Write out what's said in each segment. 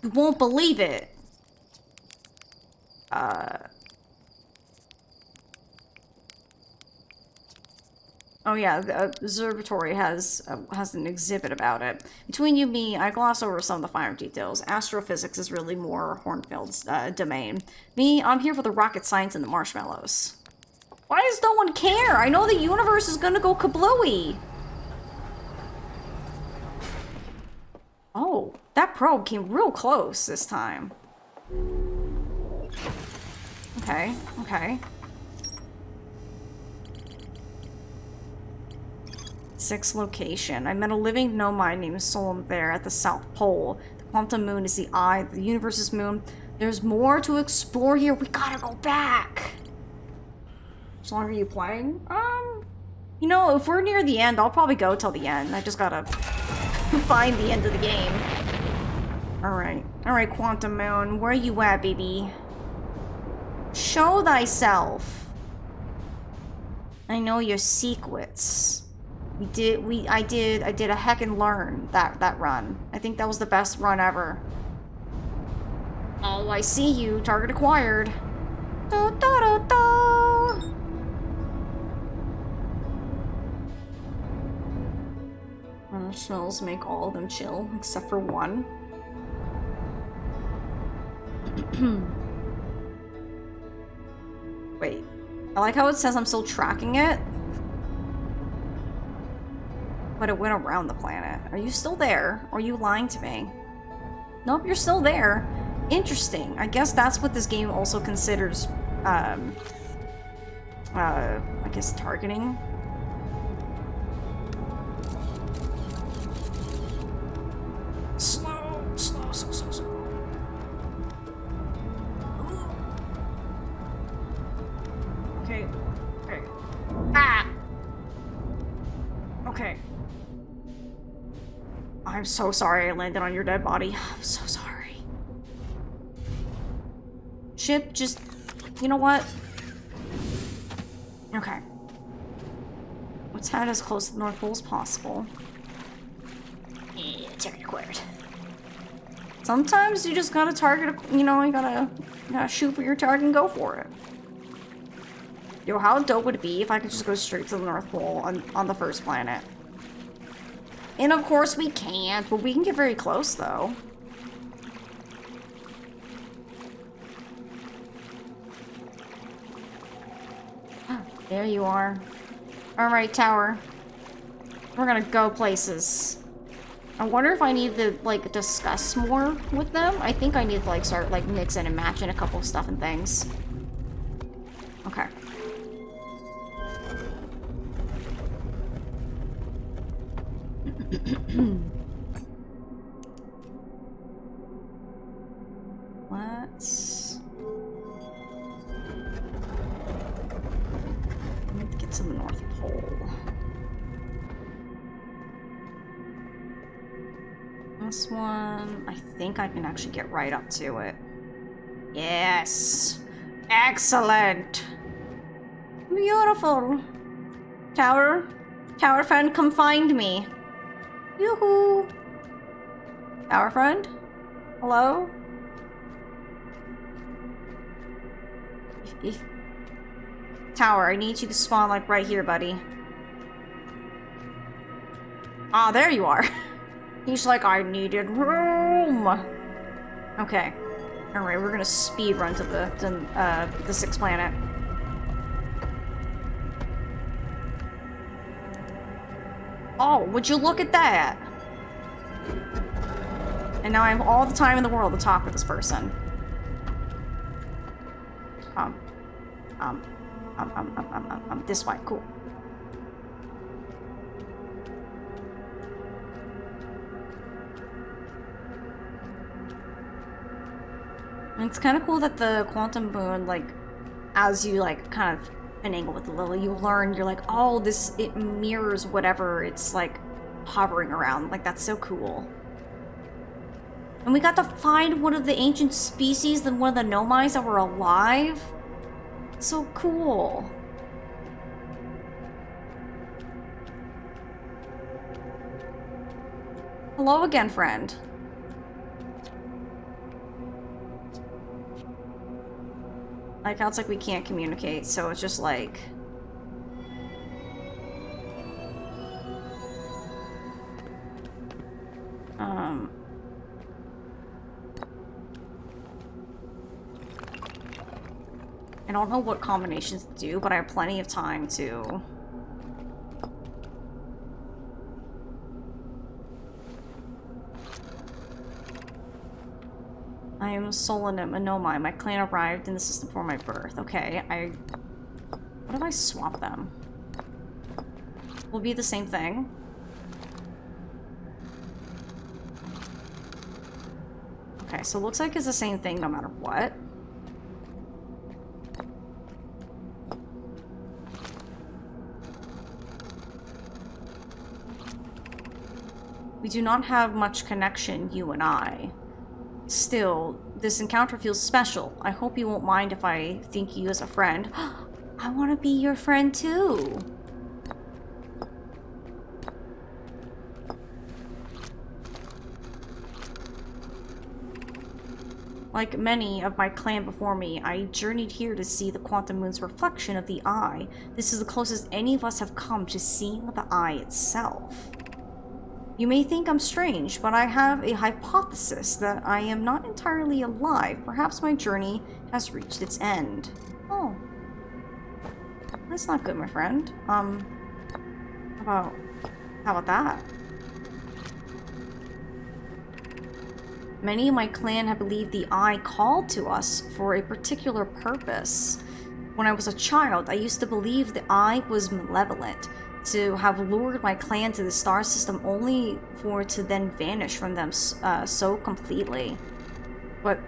You won't believe it. Oh yeah, the observatory has an exhibit about it. Between you and me, I gloss over some of the finer details. Astrophysics is really more Hornfield's domain. Me, I'm here for the rocket science and the marshmallows. Why does no one care? I know the universe is gonna go kablooey. Oh, that probe came real close this time. Okay, okay. 6 location. I met a living nomad named Solom there at the South Pole. The quantum moon is the eye, the universe's moon. There's more to explore here. We gotta go back. How long are you playing? You know, if we're near the end, I'll probably go till the end. I just gotta find the end of the game. Alright. Alright, Quantum Moon. Where you at, baby? Show thyself. I know your secrets. I did a heck and learn that run. I think that was the best run ever. Oh, I see you. Target acquired. Da, da, da, da. Smells make all of them chill, except for one. Wait. I like how it says I'm still tracking it. But it went around the planet. Are you still there? Or are you lying to me? Nope, you're still there. Interesting. I guess that's what this game also considers, I guess targeting. Slow, slow, slow, slow, slow. Okay, okay. Ah! Okay. I'm so sorry I landed on your dead body. I'm so sorry. Ship, just... You know what? Okay. Let's head as close to the North Pole as possible. Yeah, target acquired. Sometimes you just gotta target, you know, you gotta shoot for your target and go for it. Yo, how dope would it be if I could just go straight to the North Pole on the first planet? And of course we can't, but we can get very close though. There you are. Alright, tower. We're gonna go places. I wonder if I need to, like, discuss more with them. I think I need to, like, start, like, mixing and matching a couple of stuff and things. Okay. Let's get to the North Pole. This one, I think I can actually get right up to it. Yes! Excellent! Beautiful! Tower friend, come find me. Yoo-hoo! Tower friend? Hello? Tower, I need you to spawn, like, right here, buddy. Ah, there you are. He's like, I needed room! Okay. Alright, we're gonna speed run to the 6th planet. Oh, would you look at that? And now I have all the time in the world to talk with this person. This way, cool. And it's kind of cool that the quantum moon, like, as you, like, kind of angle with the Lily, you learn, you're like, oh, it mirrors whatever it's, like, hovering around. Like, that's so cool. And we got to find one of the ancient species, one of the Nomais that were alive. So cool. Hello again, friend. Like, how it's like we can't communicate, so it's just like... I don't know what combinations to do, but I have plenty of time to... I am Solonym Anomai. My clan arrived in the system for my birth. Okay, what if I swap them? Will be the same thing. Okay, so it looks like it's the same thing no matter what. We do not have much connection, you and I. Still, this encounter feels special. I hope you won't mind if I think you as a friend. I want to be your friend too. Like many of my clan before me, I journeyed here to see the Quantum Moon's reflection of the eye. This is the closest any of us have come to seeing the eye itself. You may think I'm strange, but I have a hypothesis that I am not entirely alive. Perhaps my journey has reached its end. Oh. That's not good, my friend. How about that? Many of my clan have believed the eye called to us for a particular purpose. When I was a child, I used to believe the eye was malevolent, to have lured my clan to the star system only for it to then vanish from them so completely. But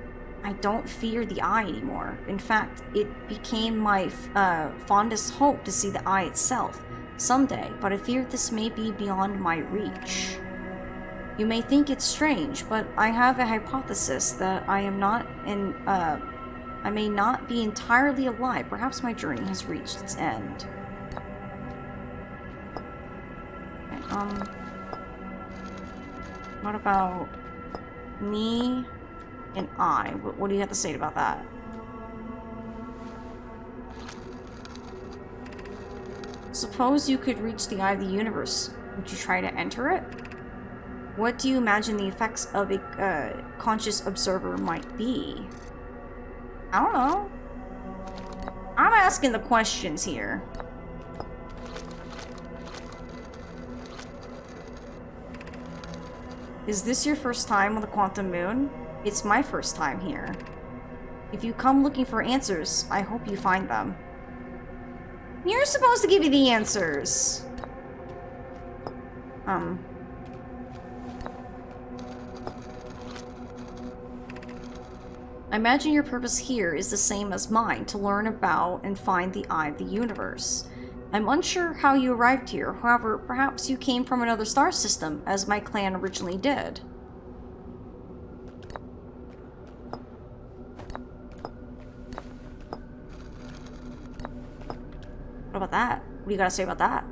I don't fear the eye anymore. In fact, it became my fondest hope to see the eye itself someday, but I fear this may be beyond my reach. You may think it's strange, but I have a hypothesis that I am not I may not be entirely alive. Perhaps my journey has reached its end. What about me and I? What do you have to say about that? Suppose you could reach the eye of the universe. Would you try to enter it? What do you imagine the effects of a conscious observer might be? I don't know. I'm asking the questions here. Is this your first time on the Quantum Moon? It's my first time here. If you come looking for answers, I hope you find them. You're supposed to give you the answers. I imagine your purpose here is the same as mine, to learn about and find the eye of the universe. I'm unsure how you arrived here, however, perhaps you came from another star system, as my clan originally did. What about that? What do you gotta say about that?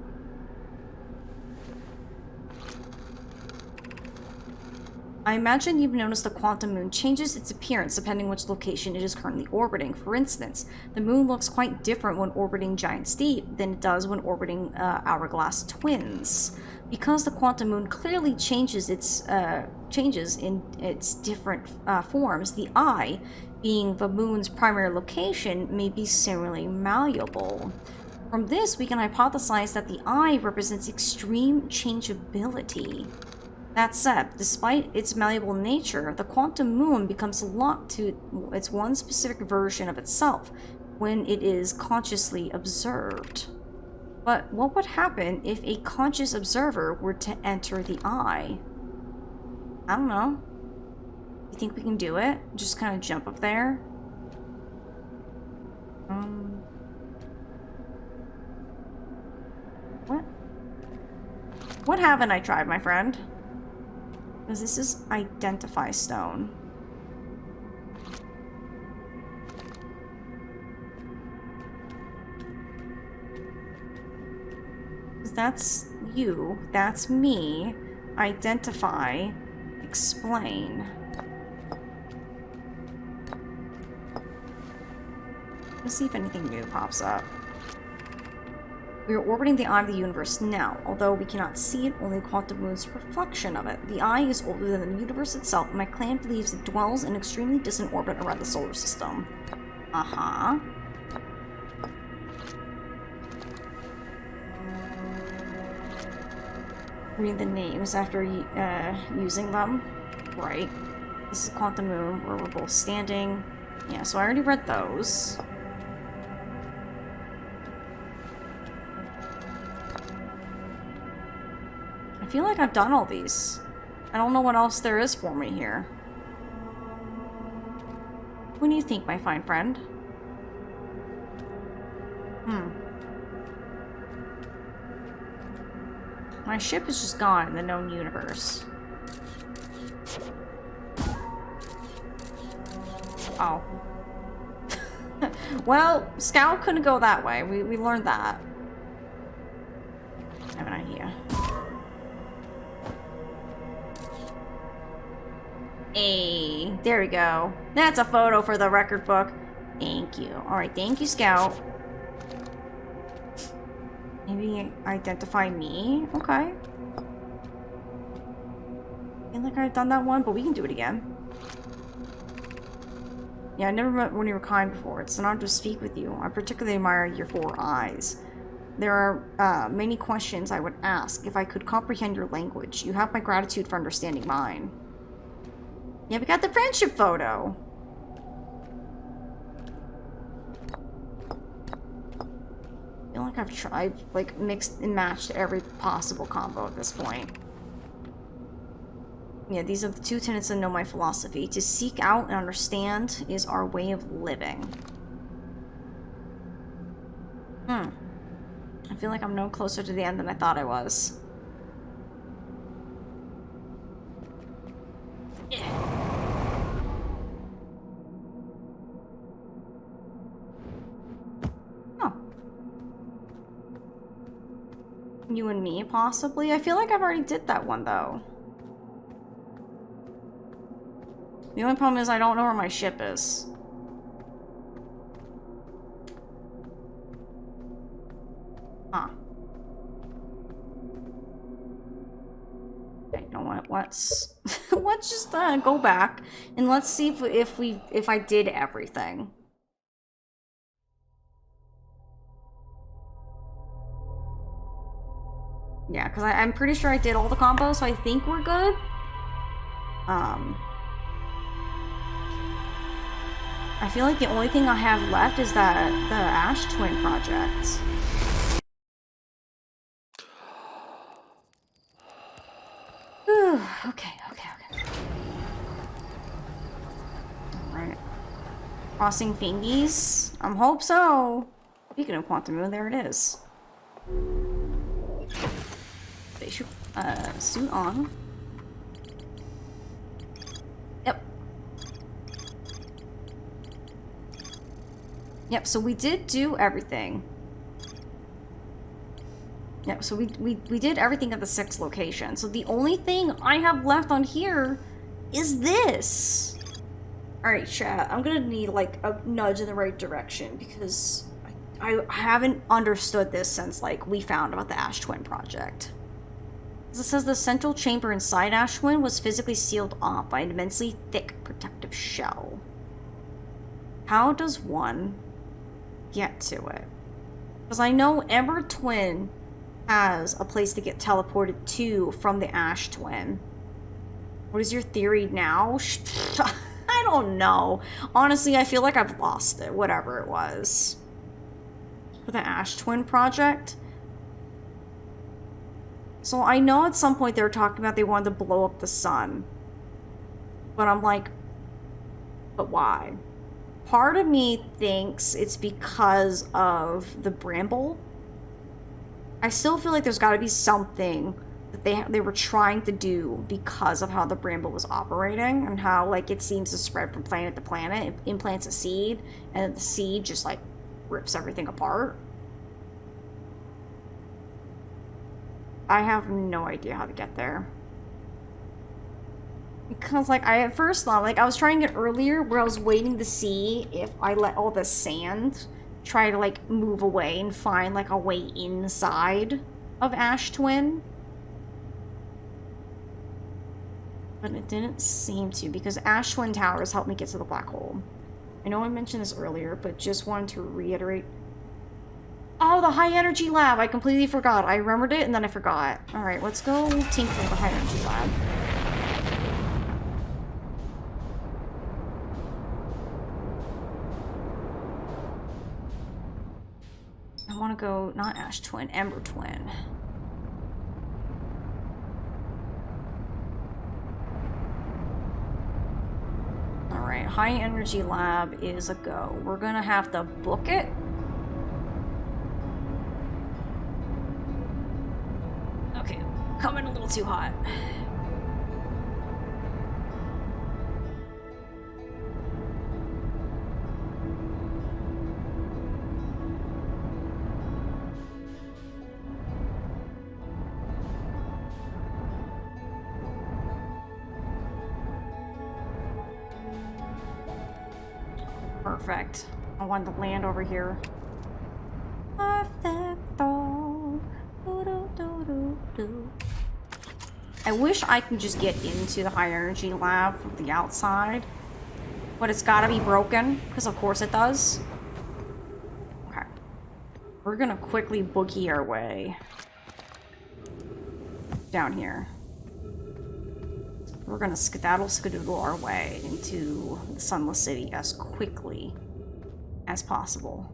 I imagine you've noticed the Quantum Moon changes its appearance depending which location it is currently orbiting. For instance, the moon looks quite different when orbiting Giant Steep than it does when orbiting Hourglass Twins. Because the Quantum Moon clearly changes in its different forms, the eye, being the moon's primary location, may be similarly malleable. From this, we can hypothesize that the eye represents extreme changeability. That said, despite its malleable nature, the Quantum Moon becomes locked to its one specific version of itself when it is consciously observed. But what would happen if a conscious observer were to enter the eye? I don't know. You think we can do it? Just kind of jump up there? What? What haven't I tried, my friend? Because this is Identify Stone. That's you. That's me. identify, explain. Let's see if anything new pops up. We are orbiting the eye of the universe now. Although we cannot see it, only Quantum Moon's reflection of it. The eye is older than the universe itself, and my clan believes it dwells in an extremely distant orbit around the solar system. Uh-huh. Read the names after using them. Right. This is Quantum Moon, where we're both standing. Yeah, so I already read those. I feel like I've done all these. I don't know what else there is for me here. What do you think, my fine friend? My ship is just gone in the known universe. Oh. Well, Scout couldn't go that way. We learned that. I have an idea. Hey, there we go. That's a photo for the record book. Thank you. Alright, thank you, Scout. Maybe identify me? Okay. I feel like I've done that one, but we can do it again. Yeah, I never met when you were kind before. It's an honor to speak with you. I particularly admire your 4 eyes. There are many questions I would ask if I could comprehend your language. You have my gratitude for understanding mine. Yeah, we got the friendship photo. I feel like I've tried, like, mixed and matched every possible combo at this point. Yeah, these are the 2 tenets that know my philosophy. To seek out and understand is our way of living. I feel like I'm no closer to the end than I thought I was. Yeah. You and me, possibly? I feel like I've already did that one, though. The only problem is I don't know where my ship is. Huh. Okay, you know what? Let's let's just go back and let's see if I did everything. Yeah, because I'm pretty sure I did all the combos, so I think we're good. I feel like the only thing I have left is that the Ash Twin project. Okay. Alright. Crossing fingies? Hope so. Speaking of Quantum Moon, there it is. Suit on. Yep, so we did do everything. Yep, so we did everything at the 6th location. So the only thing I have left on here is this. Alright, chat, I'm gonna need, like, a nudge in the right direction because I haven't understood this since, like, we found about the Ash Twin project. It says the central chamber inside Ash Twin was physically sealed off by an immensely thick protective shell. How does one get to it? Because I know Ember Twin has a place to get teleported to from the Ash Twin. What is your theory now? I don't know. Honestly, I feel like I've lost it, whatever it was. For the Ash Twin project. So I know at some point they were talking about they wanted to blow up the sun. But I'm like, but why? Part of me thinks it's because of the bramble. I still feel like there's got to be something that they were trying to do because of how the bramble was operating and how, like, it seems to spread from planet to planet. It implants a seed, and the seed just, like, rips everything apart. I have no idea how to get there. Because, like, I at first thought, like, I was trying it earlier where I was waiting to see if I let all the sand try to, like, move away and find, like, a way inside of Ash Twin. But it didn't seem to, because Ash Twin Towers helped me get to the black hole. I know I mentioned this earlier, but just wanted to reiterate. Oh, the high energy lab! I completely forgot. I remembered it and then I forgot. Alright, let's go tinker with the high energy lab. I want to go, not Ash Twin, Ember Twin. Alright, high energy lab is a go. We're gonna have to book it. Okay, coming a little too hot. Perfect. I wanted to land over here. Perfecto. I wish I could just get into the high energy lab from the outside. But it's gotta be broken, because of course it does. Okay. We're gonna quickly boogie our way down here. We're gonna skedaddle our way into the Sunless City as quickly as possible.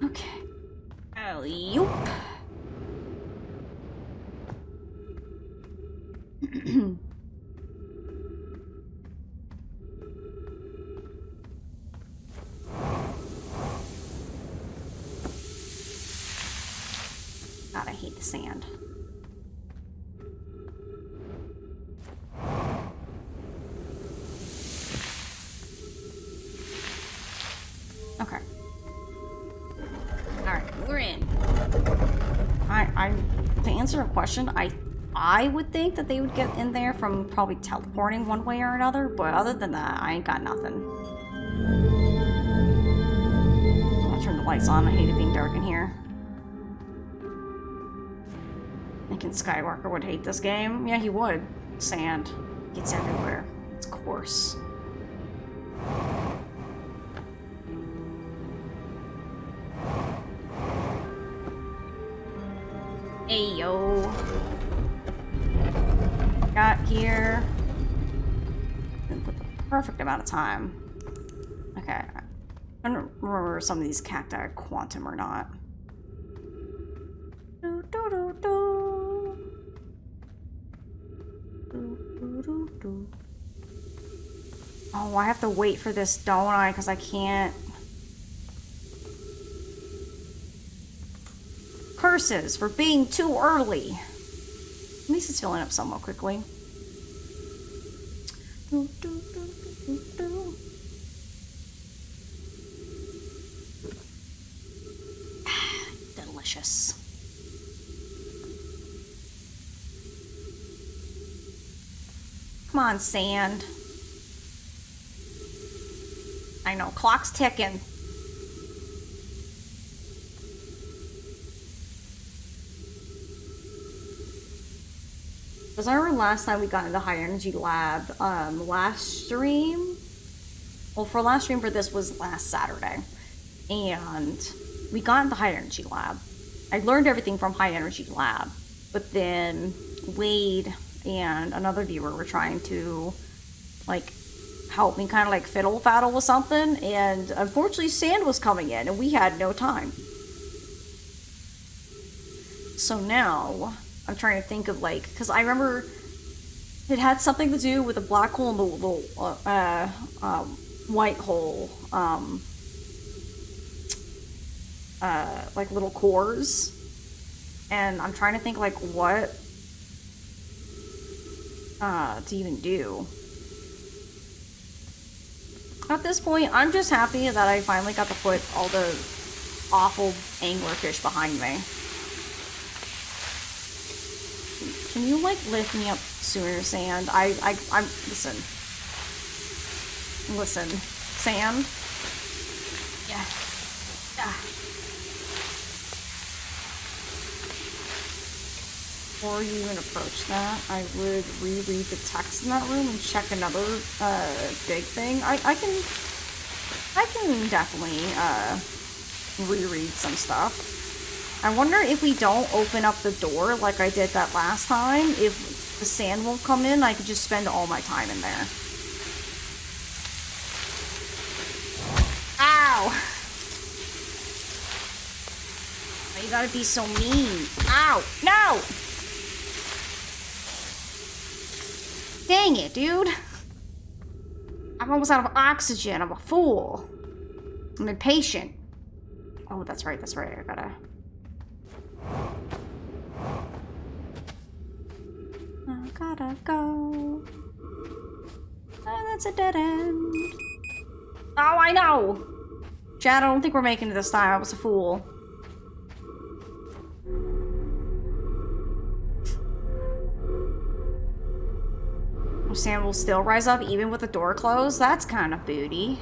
Okay. Alley-oop. God, I hate the sand. Okay. Alright, we're in. To answer a question, I would think that they would get in there from probably teleporting one way or another, but other than that, I ain't got nothing. I'll turn the lights on. I hate it being dark in here. Thinking Skywalker would hate this game. Yeah, he would. Sand gets everywhere. It's coarse. Hey, yo. Got here. Didn't put the perfect amount of time. Okay. I don't remember if some of these cacti are quantum or not. Oh, I have to wait for this, don't I? Because I can't. Curses for being too early. At least it's filling up somewhat quickly. Delicious. Come on, sand. I know, clock's ticking. Because I remember last time we got into the high energy lab, last stream. Well, for last stream for this was last Saturday. And we got into high energy lab. I learned everything from high energy lab. But then Wade and another viewer were trying to, like, help me kind of like fiddle faddle with something. And unfortunately, sand was coming in and we had no time. So now I'm trying to think of, like, because I remember it had something to do with the black hole and the little white hole, like little cores, and I'm trying to think like what to even do. At this point, I'm just happy that I finally got to put all the awful anglerfish behind me. Can you, like, lift me up sooner, Sand? I'm, listen. Listen. Sand? Yeah. Before you even approach that, I would reread the text in that room and check another, big thing. I can definitely, reread some stuff. I wonder if we don't open up the door like I did that last time, if the sand won't come in, I could just spend all my time in there. Ow! Why you gotta be so mean? Ow! No! Dang it, dude. I'm almost out of oxygen. I'm a fool. I'm impatient. Oh, that's right, I gotta... I gotta go. Oh, that's a dead end. Oh, I know! Chad, I don't think we're making it this time. I was a fool. Sam will still rise up even with the door closed? That's kind of booty.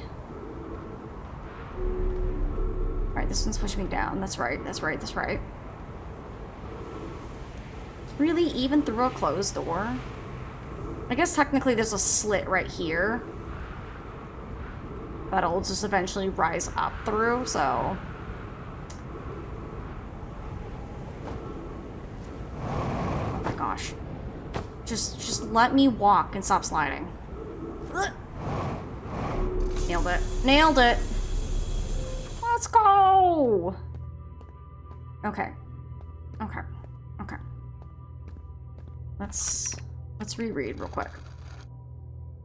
Alright, this one's pushing me down. That's right. Really? Even through a closed door? I guess technically there's a slit right here that it'll just eventually rise up through, so... Oh my gosh. Just let me walk and stop sliding. Ugh. Nailed it. Nailed it! Let's go! Okay. Okay. Okay. Let's reread real quick.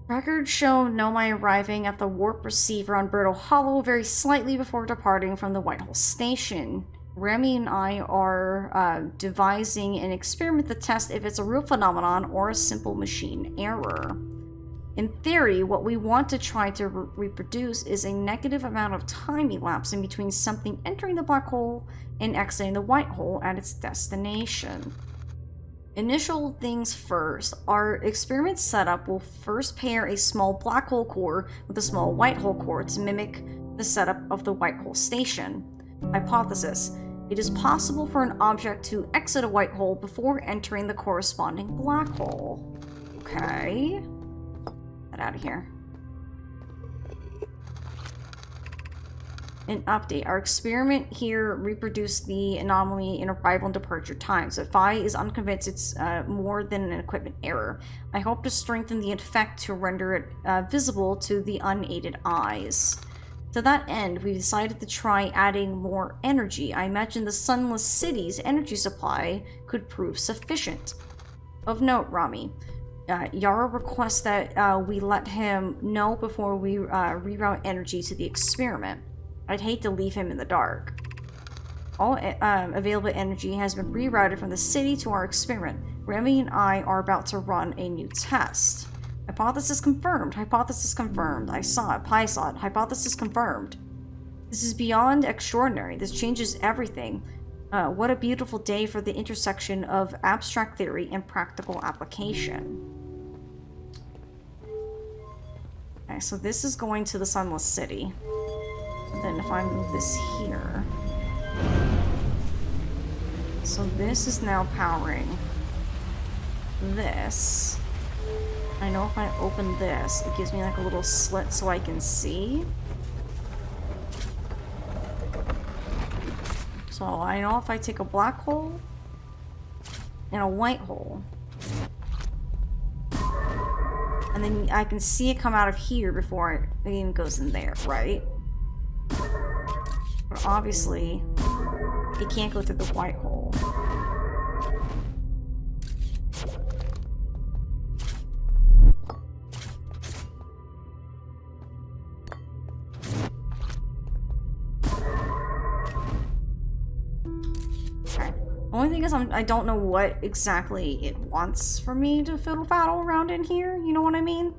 Records show Nomai arriving at the warp receiver on Berto Hollow very slightly before departing from the Whitehall Station. Remy and I are devising an experiment to test if it's a real phenomenon or a simple machine error. In theory, what we want to try to reproduce is a negative amount of time elapsing between something entering the black hole and exiting the white hole at its destination. Initial things first, our experiment setup will first pair a small black hole core with a small white hole core to mimic the setup of the white hole station. Hypothesis: it is possible for an object to exit a white hole before entering the corresponding black hole. Okay. Get out of here. An update. Our experiment here reproduced the anomaly in arrival and departure times. If I is unconvinced it's more than an equipment error. I hope to strengthen the effect to render it visible to the unaided eyes. To that end, we decided to try adding more energy. I imagine the Sunless City's energy supply could prove sufficient. Of note, Rami, Yara requests that we let him know before we reroute energy to the experiment. I'd hate to leave him in the dark. All available energy has been rerouted from the city to our experiment. Remy and I are about to run a new test. Hypothesis confirmed. Hypothesis confirmed. I saw it. Pi saw it. Hypothesis confirmed. This is beyond extraordinary. This changes everything. What a beautiful day for the intersection of abstract theory and practical application. Okay, so this is going to the Sunless City. Then if I move this here... So this is now powering this. I know if I open this, it gives me like a little slit so I can see. So I know if I take a black hole and a white hole, and then I can see it come out of here before it even goes in there, right? But obviously, it can't go through the white hole. only thing is I don't know what exactly it wants for me to fiddle-faddle around in here, you know what I mean?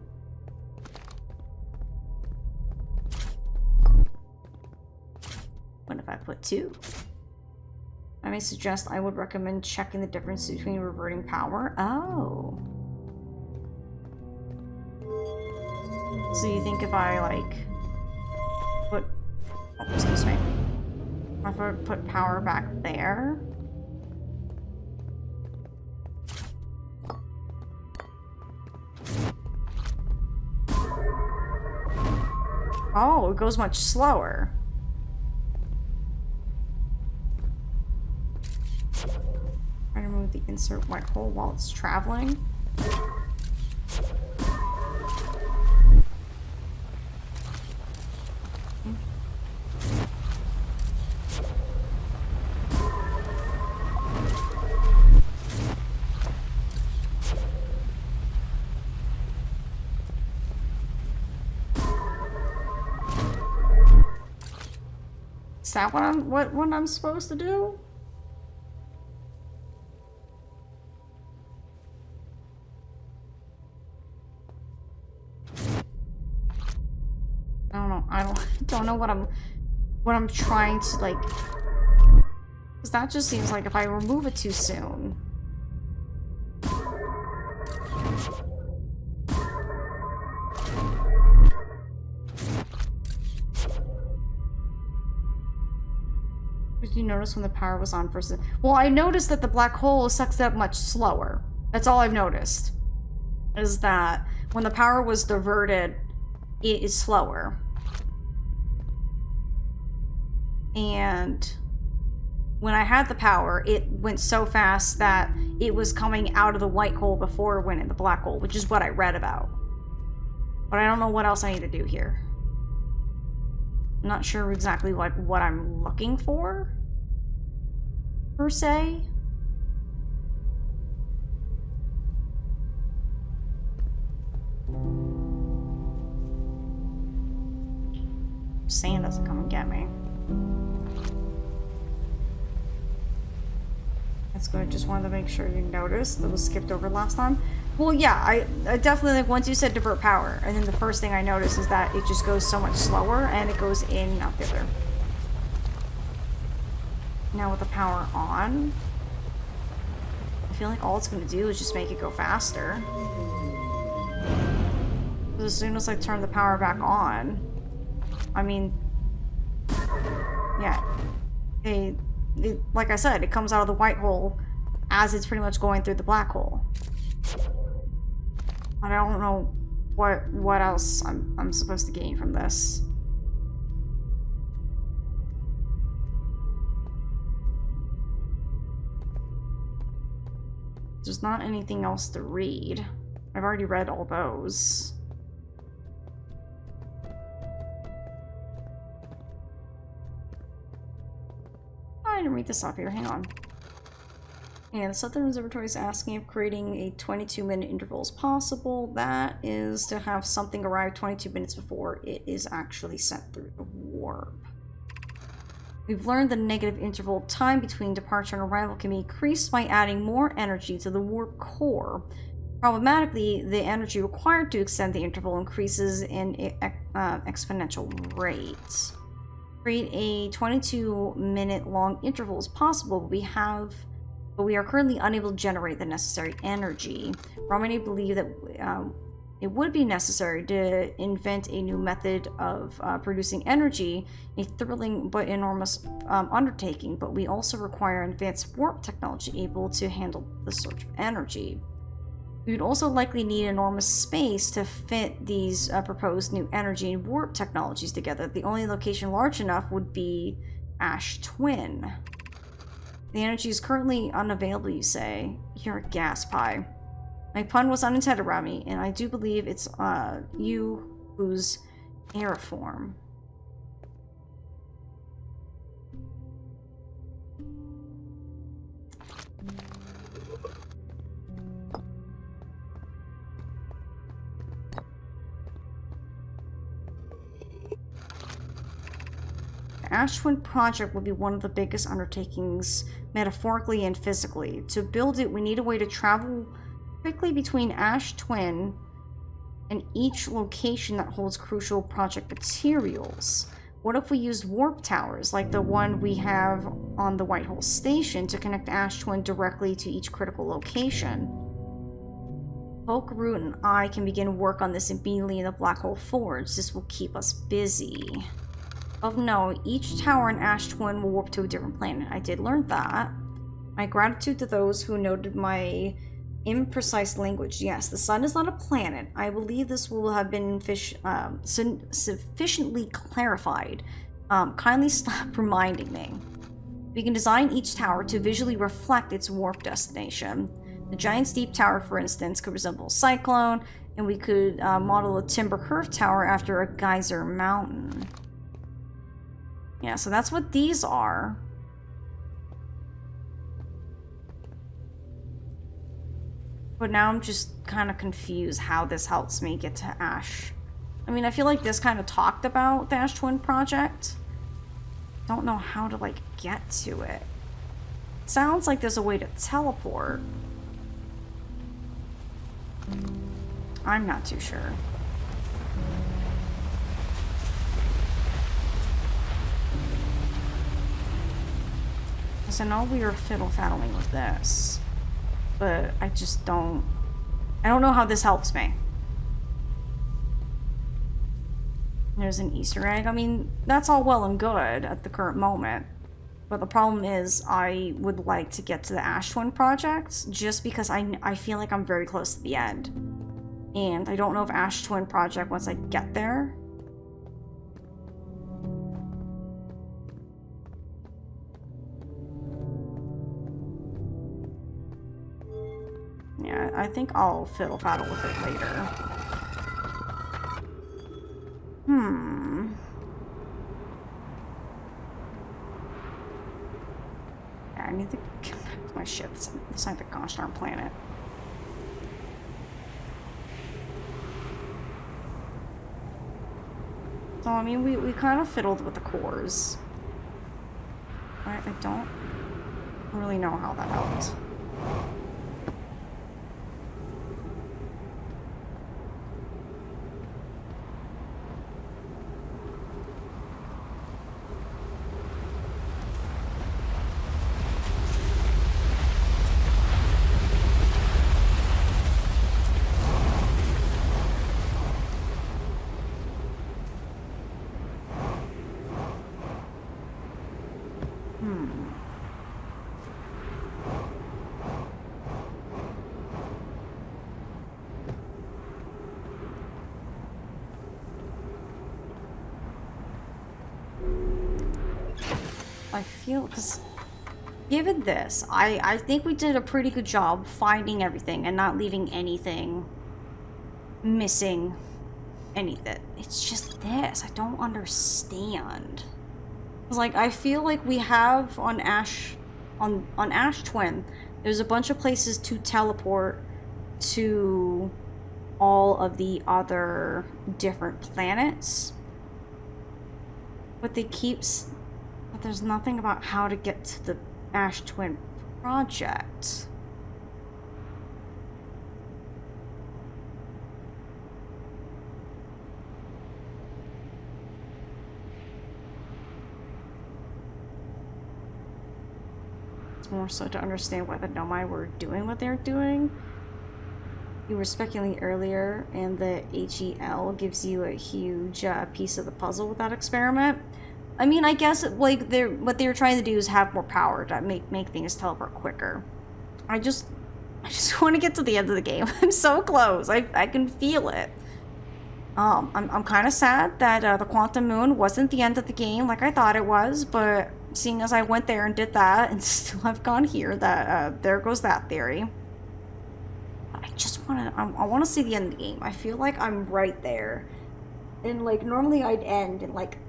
What if I put 2? I may suggest I would recommend checking the difference between reverting power. Oh. So you think if I, like, put... Oh, excuse me. If I put power back there... Oh, it goes much slower. Try to remove the insert white hole while it's traveling. Is that what I'm supposed to do? I don't know. I don't know what I'm trying to, like, because that just seems like if I remove it too soon. Did you notice when the power was on versus... Well, I noticed that the black hole sucks it up much slower. That's all I've noticed. Is that when the power was diverted, it is slower. And when I had the power, it went so fast that it was coming out of the white hole before it went in the black hole, which is what I read about. But I don't know what else I need to do here. I'm not sure exactly what I'm looking for, per se. Sand doesn't come and get me. That's good. Just wanted to make sure you noticed that was skipped over last time. Well, yeah, I definitely, like, once you said divert power, and then the first thing I noticed is that it just goes so much slower, and it goes in, not the other. Now with the power on, I feel like all it's going to do is just make it go faster. Because as soon as I turn the power back on, I mean, yeah, like I said, it comes out of the white hole as it's pretty much going through the black hole. I don't know what else I'm supposed to gain from this. There's not anything else to read. I've already read all those. I didn't read this up here. Hang on. And the Southern Observatory is asking if creating a 22-minute interval is possible. That is to have something arrive 22 minutes before it is actually sent through the warp. We've learned the negative interval of time between departure and arrival can be increased by adding more energy to the warp core. Problematically, the energy required to extend the interval increases in exponential rate. Create a 22-minute long interval is possible, but we are currently unable to generate the necessary energy. Romani believe that it would be necessary to invent a new method of producing energy, a thrilling but enormous undertaking, but we also require advanced warp technology able to handle the surge of energy. We would also likely need enormous space to fit these proposed new energy and warp technologies together. The only location large enough would be Ash Twin. The energy is currently unavailable, you say. You're a gas pie. My pun was unintended, Rami, and I do believe it's you who's aeriform. The Ash Twin project will be one of the biggest undertakings, metaphorically and physically. To build it, we need a way to travel quickly between Ash Twin and each location that holds crucial project materials. What if we used warp towers, like the one we have on the Whitehall Station, to connect Ash Twin directly to each critical location? Hulk, Root, and I can begin work on this immediately in the Black Hole Forge. This will keep us busy. Of note, each tower in Ash Twin will warp to a different planet. I did learn that. My gratitude to those who noted my imprecise language. Yes, the sun is not a planet. I believe this will have been sufficiently clarified. Kindly stop reminding me. We can design each tower to visually reflect its warp destination. The giant steep tower, for instance, could resemble a cyclone, and we could model a timber curve tower after a geyser mountain. Yeah, so that's what these are. But now I'm just kind of confused how this helps me get to Ash. I mean, I feel like this kind of talked about the Ash Twin project. Don't know how to, like, get to it. Sounds like there's a way to teleport. I'm not too sure. Because I know we were fiddle-faddling with this. But I just don't... I don't know how this helps me. There's an Easter egg. I mean, that's all well and good at the current moment. But the problem is, I would like to get to the Ash Twin project, just because I feel like I'm very close to the end. And I don't know if Ash Twin project, once I get there... Yeah, I think I'll fiddle-faddle with it later. Yeah, I need to get back to my ship. It's like the gosh darn planet. So, I mean, we kind of fiddled with the cores. Right? I don't really know how that helped. I feel, because given this, I think we did a pretty good job finding everything and not leaving anything missing. Anything. It's just this. I don't understand. It's like, I feel like we have on Ash Twin, there's a bunch of places to teleport to all of the other different planets. But but there's nothing about how to get to the Ash Twin project. It's more so to understand why the Nomai were doing what they're doing. You were speculating earlier, and the HEL gives you a huge piece of the puzzle with that experiment. I mean, I guess, like, what they were trying to do is have more power to make things teleport quicker. I just want to get to the end of the game. I'm so close. I can feel it. I'm kind of sad that the Quantum Moon wasn't the end of the game like I thought it was, but seeing as I went there and did that and still have gone here, that there goes that theory. I just I want to see the end of the game. I feel like I'm right there. And, like, normally I'd end in, like,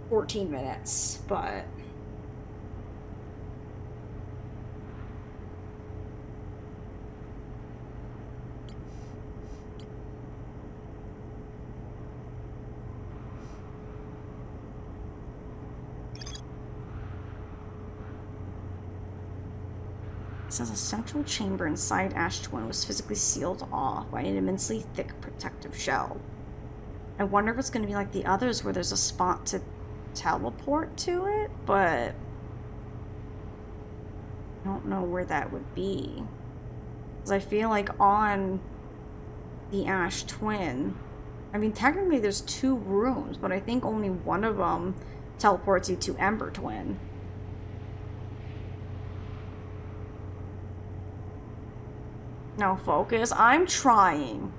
14 minutes, but... It says a central chamber inside Ash Twin was physically sealed off by an immensely thick protective shell. I wonder if it's going to be like the others where there's a spot to teleport to it, but I don't know where that would be. Because I feel like on the Ash Twin, I mean, technically there's 2 rooms, but I think only one of them teleports you to Ember Twin. No, focus. I'm trying.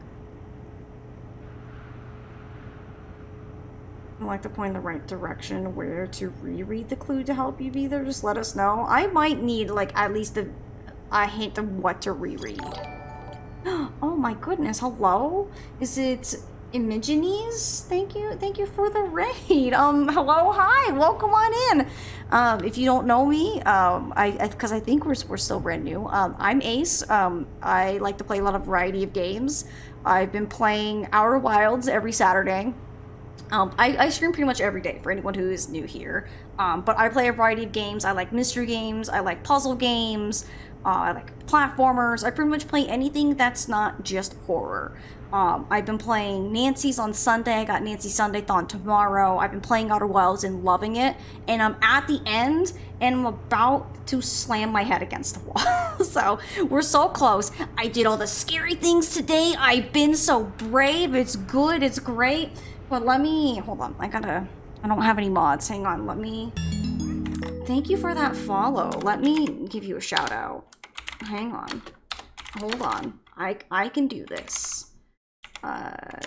I'd like to point in the right direction where to reread the clue to help you be there. Just let us know. I might need, like, at least a hint of what to reread. Oh my goodness, hello? Is it Imogenes? Thank you for the raid. Hello, hi, welcome on in. If you don't know me, because I think we're still brand new. I'm Ace. I like to play a lot of variety of games. I've been playing Outer Wilds every Saturday. I stream pretty much every day for anyone who is new here. But I play a variety of games. I like mystery games, I like puzzle games, I like platformers. I pretty much play anything that's not just horror. I've been playing Nancy's on Sunday. I got Nancy Sunday-thon tomorrow. I've been playing Outer Wilds and loving it. And I'm at the end, and I'm about to slam my head against the wall. So, we're so close. I did all the scary things today. I've been so brave. It's good. It's great. But let me... Hold on. I don't have any mods. Hang on. Let me... Thank you for that follow. Let me give you a shout out. Hang on. Hold on. I can do this.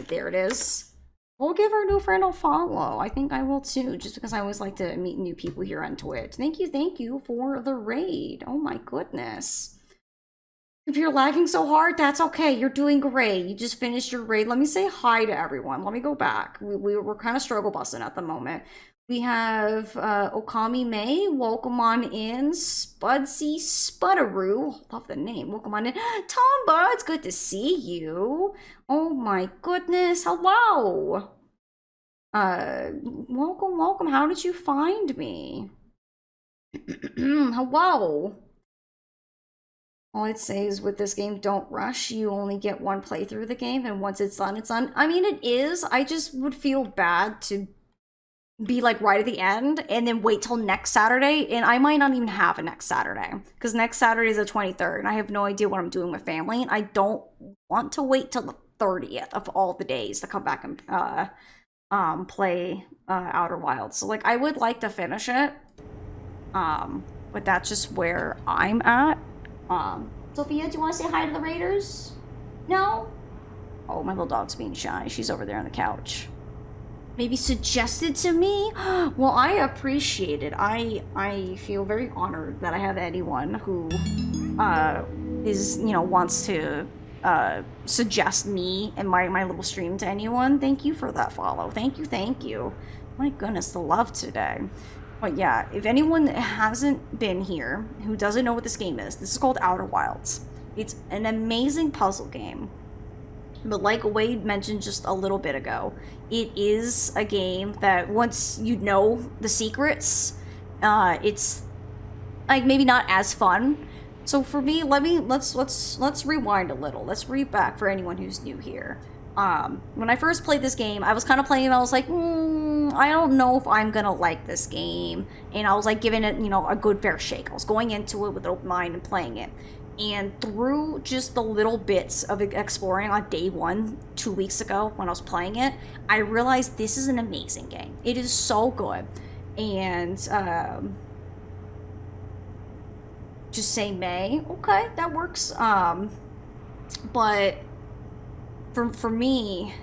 There it is. We'll give our new friend a follow. I think I will too, just because I always like to meet new people here on Twitch. Thank you for the raid. Oh my goodness. If you're lagging so hard, that's okay. You're doing great. You just finished your raid. Let me say hi to everyone. Let me go back. We're kind of struggle busting at the moment. We have Okami May, welcome on in. Spudsy Spuddaroo, love the name, welcome on in. Tomba, it's good to see you. Oh my goodness, hello. Welcome, how did you find me? Hello. All I'd say is with this game, don't rush. You only get one playthrough of the game, and once it's done, it's done. I mean, it is. I just would feel bad to be like right at the end and then wait till next Saturday, and I might not even have a next Saturday because next Saturday is the 23rd and I have no idea what I'm doing with family, and I don't want to wait till the 30th of all the days to come back and play Outer Wilds. So like I would like to finish it, but that's just where I'm at. Sophia, do you want to say hi to the Raiders? No? Oh, my little dog's being shy. She's over there on the couch. Maybe suggested to me? Well, I appreciate it. I feel very honored that I have anyone who is, you know, wants to suggest me and my little stream to anyone. Thank you for that follow. Thank you. My goodness, the love today. But yeah, if anyone hasn't been here who doesn't know what this game is, this is called Outer Wilds. It's an amazing puzzle game. But like Wade mentioned just a little bit ago, it is a game that once you know the secrets, it's like maybe not as fun. So for me, let's rewind a little. Let's read back for anyone who's new here. When I first played this game, I was kind of playing and I was like, I don't know if I'm gonna like this game. And I was like giving it, you know, a good fair shake. I was going into it with an open mind and playing it. And through just the little bits of exploring on day one, 2 weeks ago when I was playing it, I realized this is an amazing game. It is so good. And, just say May. Okay, that works. But for me,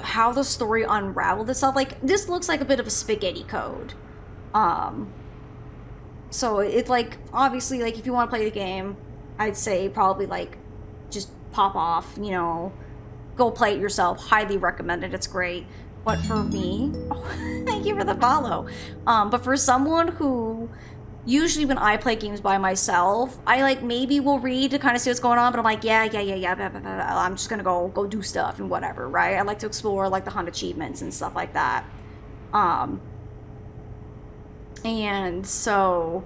how the story unraveled itself, like, this looks like a bit of a spaghetti code. So it's like, obviously, like, if you want to play the game, I'd say probably, like, just pop off, you know, go play it yourself. Highly recommend it. It's great. But for me, oh, thank you for the follow. But for someone who, usually when I play games by myself, I, like, maybe will read to kind of see what's going on, but I'm like, yeah, blah, blah, blah. I'm just gonna go do stuff and whatever, right? I like to explore, like, the hunt achievements and stuff like that. And so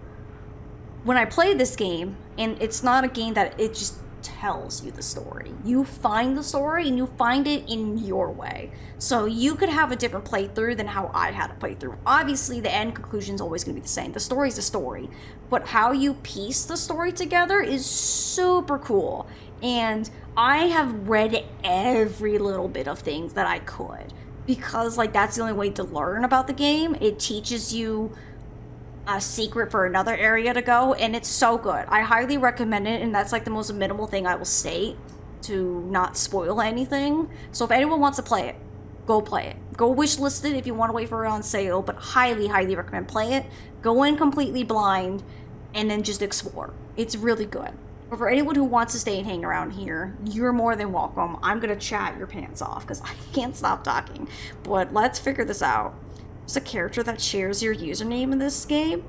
when I play this game, and it's not a game that it just tells you the story. You find the story and you find it in your way. So you could have a different playthrough than how I had a playthrough. Obviously, the end conclusion is always going to be the same. The story's the story. But how you piece the story together is super cool. And I have read every little bit of things that I could. Because, like, that's the only way to learn about the game. It teaches you a secret for another area to go, and it's so good. I highly recommend it, and that's like the most minimal thing I will state to not spoil anything. So if anyone wants to play it, go play it. Go wishlist it if you want to wait for it on sale, but highly, highly recommend play it. Go in completely blind, and then just explore. It's really good. But for anyone who wants to stay and hang around here, you're more than welcome. I'm gonna chat your pants off, because I can't stop talking. But let's figure this out. There's a character that shares your username in this game.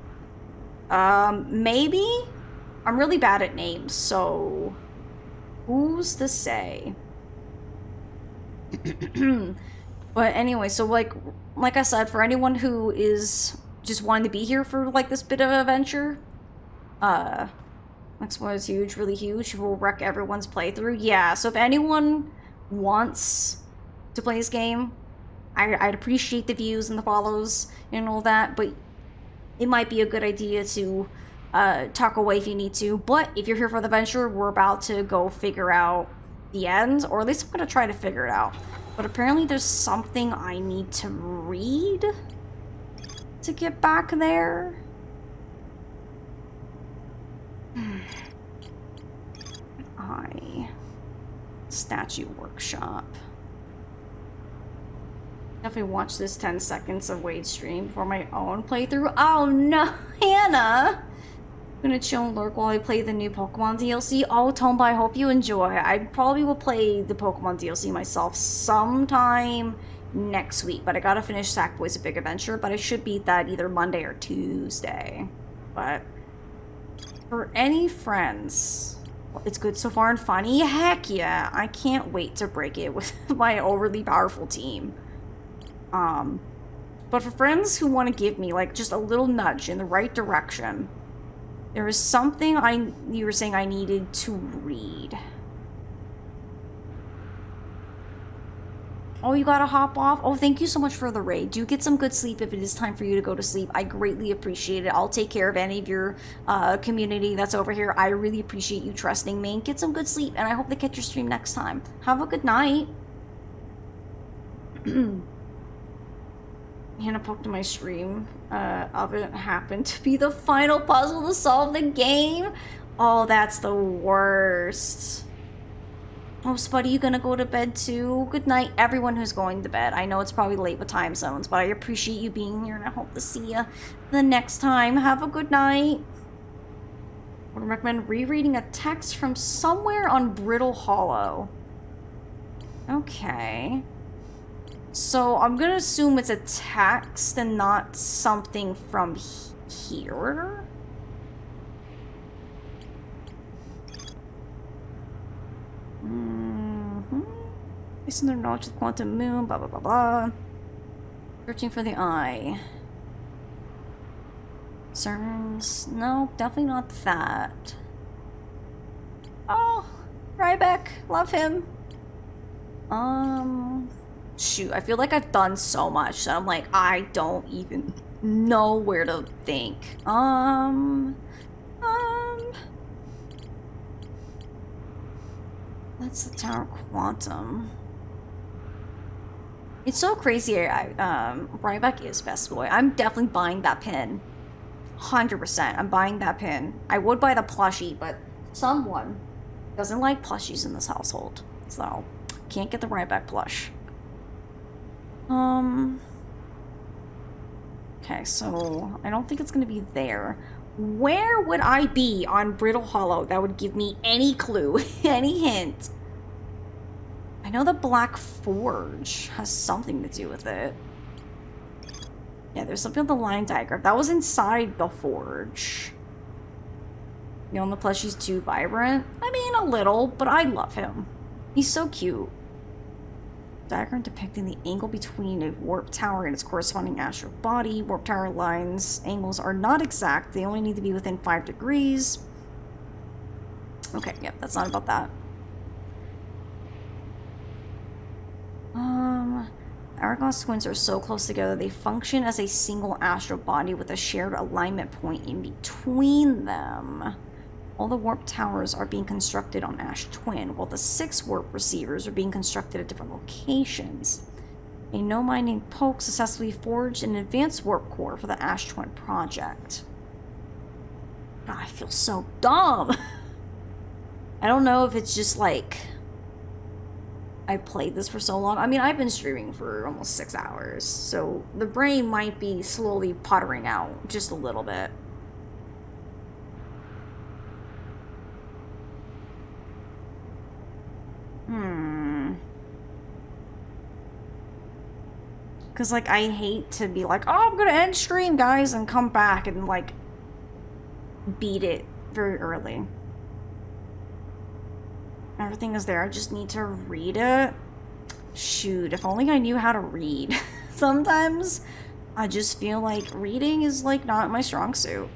Maybe? I'm really bad at names, so who's to say? But anyway, so like I said, for anyone who is just wanting to be here for like this bit of adventure, next one is huge, really huge. Will wreck everyone's playthrough. Yeah, so if anyone wants to play this game, I'd appreciate the views and the follows and all that, but it might be a good idea to talk away if you need to. But if you're here for the adventure, we're about to go figure out the end, or at least I'm going to try to figure it out. But apparently there's something I need to read to get back there. Statue workshop. Definitely watch this 10 seconds of Wade stream for my own playthrough. Oh no, Hannah! I'm gonna chill and lurk while I play the new Pokemon DLC. Oh, Tomba, I hope you enjoy. I probably will play the Pokemon DLC myself sometime next week, but I gotta finish Sackboy's A Big Adventure, but I should beat that either Monday or Tuesday. But for any friends, it's good so far and funny. Heck yeah, I can't wait to break it with my overly powerful team. But for friends who want to give me like just a little nudge in the right direction, there is something you were saying I needed to read. Oh, you gotta hop off? Oh, thank you so much for the raid. Do get some good sleep if it is time for you to go to sleep. I greatly appreciate it. I'll take care of any of your community that's over here. I really appreciate you trusting me. Get some good sleep, and I hope to catch your stream next time. Have a good night. Hannah poked in my stream of it happened to be the final puzzle to solve the game. Oh, that's the worst. Oh, Spuddy, you gonna go to bed too? Good night, everyone who's going to bed. I know it's probably late with time zones, but I appreciate you being here, and I hope to see you the next time. Have a good night. I would recommend rereading a text from somewhere on Brittle Hollow. Okay. So I'm gonna assume it's a text and not something from here. Based on their knowledge of the quantum moon, blah blah blah blah. Searching for the eye. Concerns? No, definitely not that. Oh, Ryback, love him. Shoot, I feel like I've done so much that I'm like, I don't even know where to think. That's the Tower Quantum. It's so crazy. Ryback is best boy. I'm definitely buying that pin. 100%. I'm buying that pin. I would buy the plushie, but someone doesn't like plushies in this household. So, can't get the Ryback plush. Okay, so I don't think it's gonna be there. Where would I be on Brittle Hollow that would give me any clue, any hint? I know the Black Forge has something to do with it. Yeah, there's something with the line diagram. That was inside the forge. You know, the plushie's too vibrant. I mean, a little, but I love him. He's so cute. Diagram depicting the angle between a warp tower and its corresponding astral body. Warp tower lines angles are not exact. They only need to be within 5 degrees. Okay, yep, that's not about that. Aragos twins are so close together they function as a single astral body with a shared alignment point in between them. All the warp towers are being constructed on Ash Twin, while the 6 warp receivers are being constructed at different locations. A Nomai named Poke successfully forged an advanced warp core for the Ash Twin project. God, I feel so dumb. I don't know if it's just like I played this for so long. I mean, I've been streaming for almost 6 hours, so the brain might be slowly puttering out just a little bit. Because, like, I hate to be like, oh, I'm gonna end stream, guys, and come back and, like, beat it very early. Everything is there. I just need to read it. Shoot, if only I knew how to read. Sometimes I just feel like reading is, like, not my strong suit.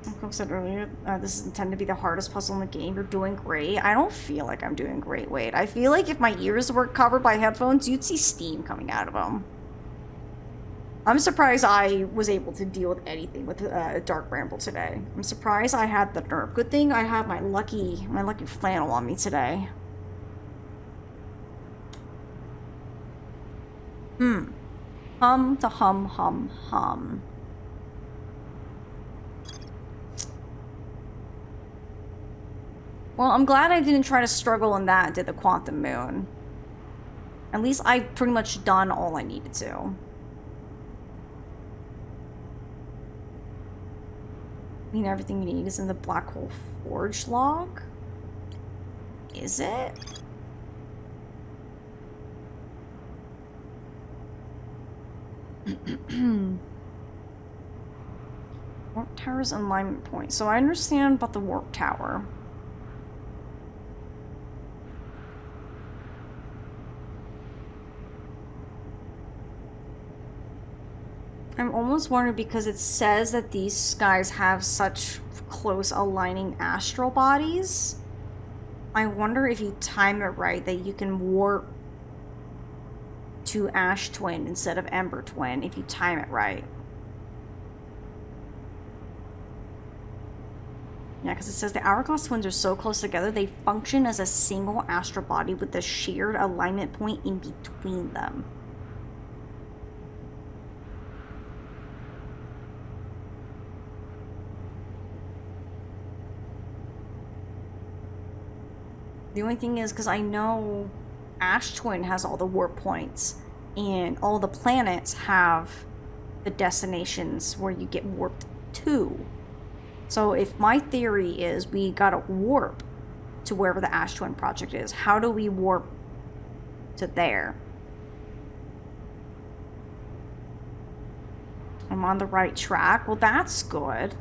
Like I said earlier, this is intended to be the hardest puzzle in the game. You're doing great. I don't feel like I'm doing great. Wait, I feel like if my ears were covered by headphones, you'd see steam coming out of them. I'm surprised I was able to deal with anything with Dark Bramble today. I'm surprised I had the nerve. Good thing I have my lucky flannel on me today. Hum the hum hum hum. Well, I'm glad I didn't try to struggle in that and did the Quantum Moon. At least I've pretty much done all I needed to. I mean, everything you need is in the Black Hole Forge log? Is it? Warp Tower's alignment point. So I understand about the Warp Tower. I'm almost wondering because it says that these guys have such close aligning astral bodies. I wonder if you time it right that you can warp to Ash Twin instead of Ember Twin if you time it right. Yeah, because it says the Hourglass twins are so close together they function as a single astral body with a shared alignment point in between them. The only thing is, because I know Ash Twin has all the warp points, and all the planets have the destinations where you get warped to. So if my theory is we gotta warp to wherever the Ash Twin project is, how do we warp to there? I'm on the right track. Well, that's good.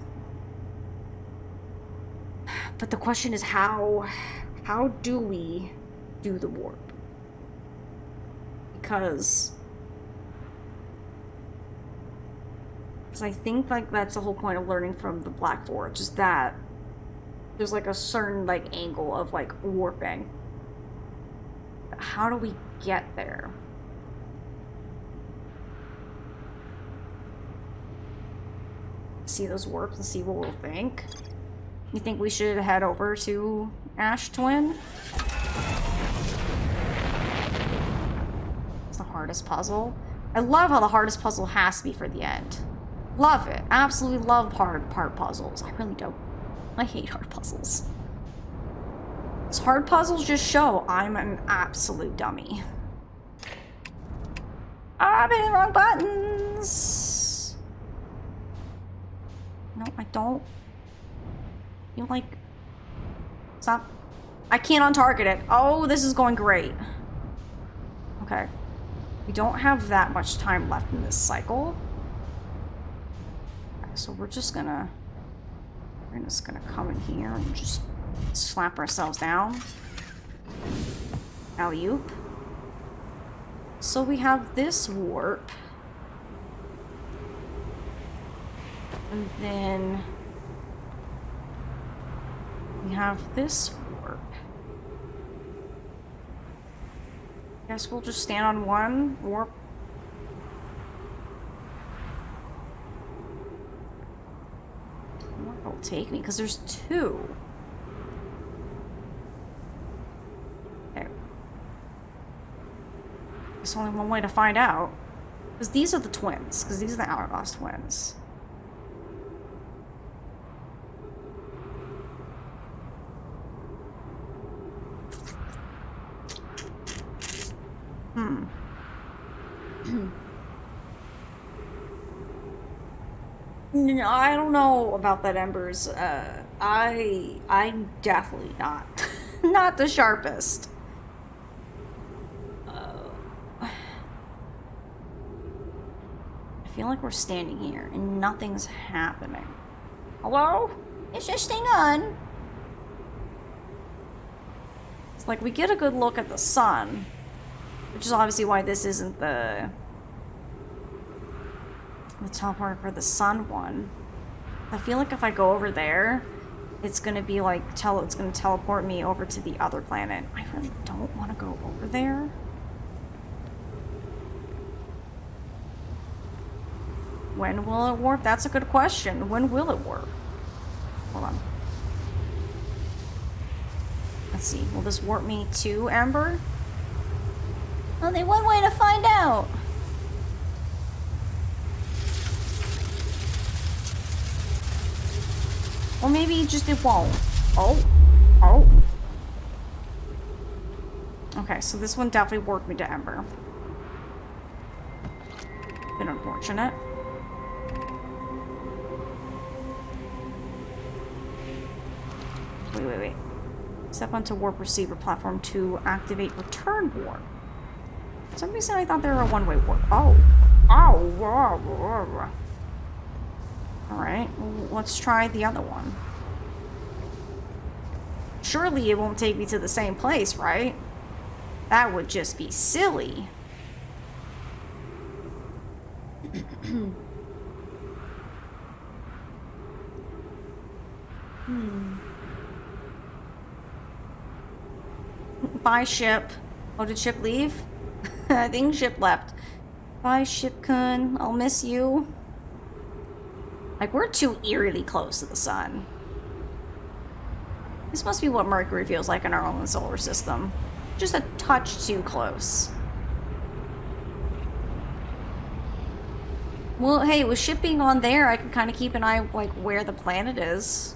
But the question is how do we do the warp? Because I think like that's the whole point of learning from the Black Forge, is that there's like a certain like angle of like warping. How do we get there? See those warps and see what we'll think. You think we should head over to Ash Twin? It's the hardest puzzle. I love how the hardest puzzle has to be for the end. Love it. Absolutely love hard puzzles. I really don't. I hate hard puzzles. These hard puzzles just show I'm an absolute dummy. I'm hitting the wrong buttons. No, I don't. You like... Stop. I can't untarget it. Oh, this is going great. Okay. We don't have that much time left in this cycle. Okay, so we're just gonna come in here and just slap ourselves down. Alley-oop. So we have this warp. And then we have this warp. Guess we'll just stand on one warp. Where it'll take me, because there's two. Okay. There's only one way to find out. Because these are the twins. Because these are the Hourglass twins. No, I don't know about that, Embers. I'm definitely not, not the sharpest. I feel like we're standing here and nothing's happening. Hello? Is this thing on? It's like we get a good look at the sun, which is obviously why this isn't the teleport for the sun one. I feel like if I go over there, it's gonna be like it's gonna teleport me over to the other planet. I really don't want to go over there. When will it warp? That's a good question. When will it warp? Hold on. Let's see. Will this warp me to Ember? Only one way to find out. Or maybe just it won't. Oh. Oh. Okay, so this one definitely warped me to Ember. Bit unfortunate. Wait. Step onto warp receiver platform to activate return warp. For some reason I thought they were a one-way warp. Oh. Oh. Alright, well, let's try the other one. Surely it won't take me to the same place, right? That would just be silly. Bye, ship. Oh, did ship leave? I think ship left. Bye, ship-kun. I'll miss you. Like, we're too eerily close to the sun. This must be what Mercury feels like in our own solar system. Just a touch too close. Well, hey, with ship being on there, I can kind of keep an eye, like, where the planet is.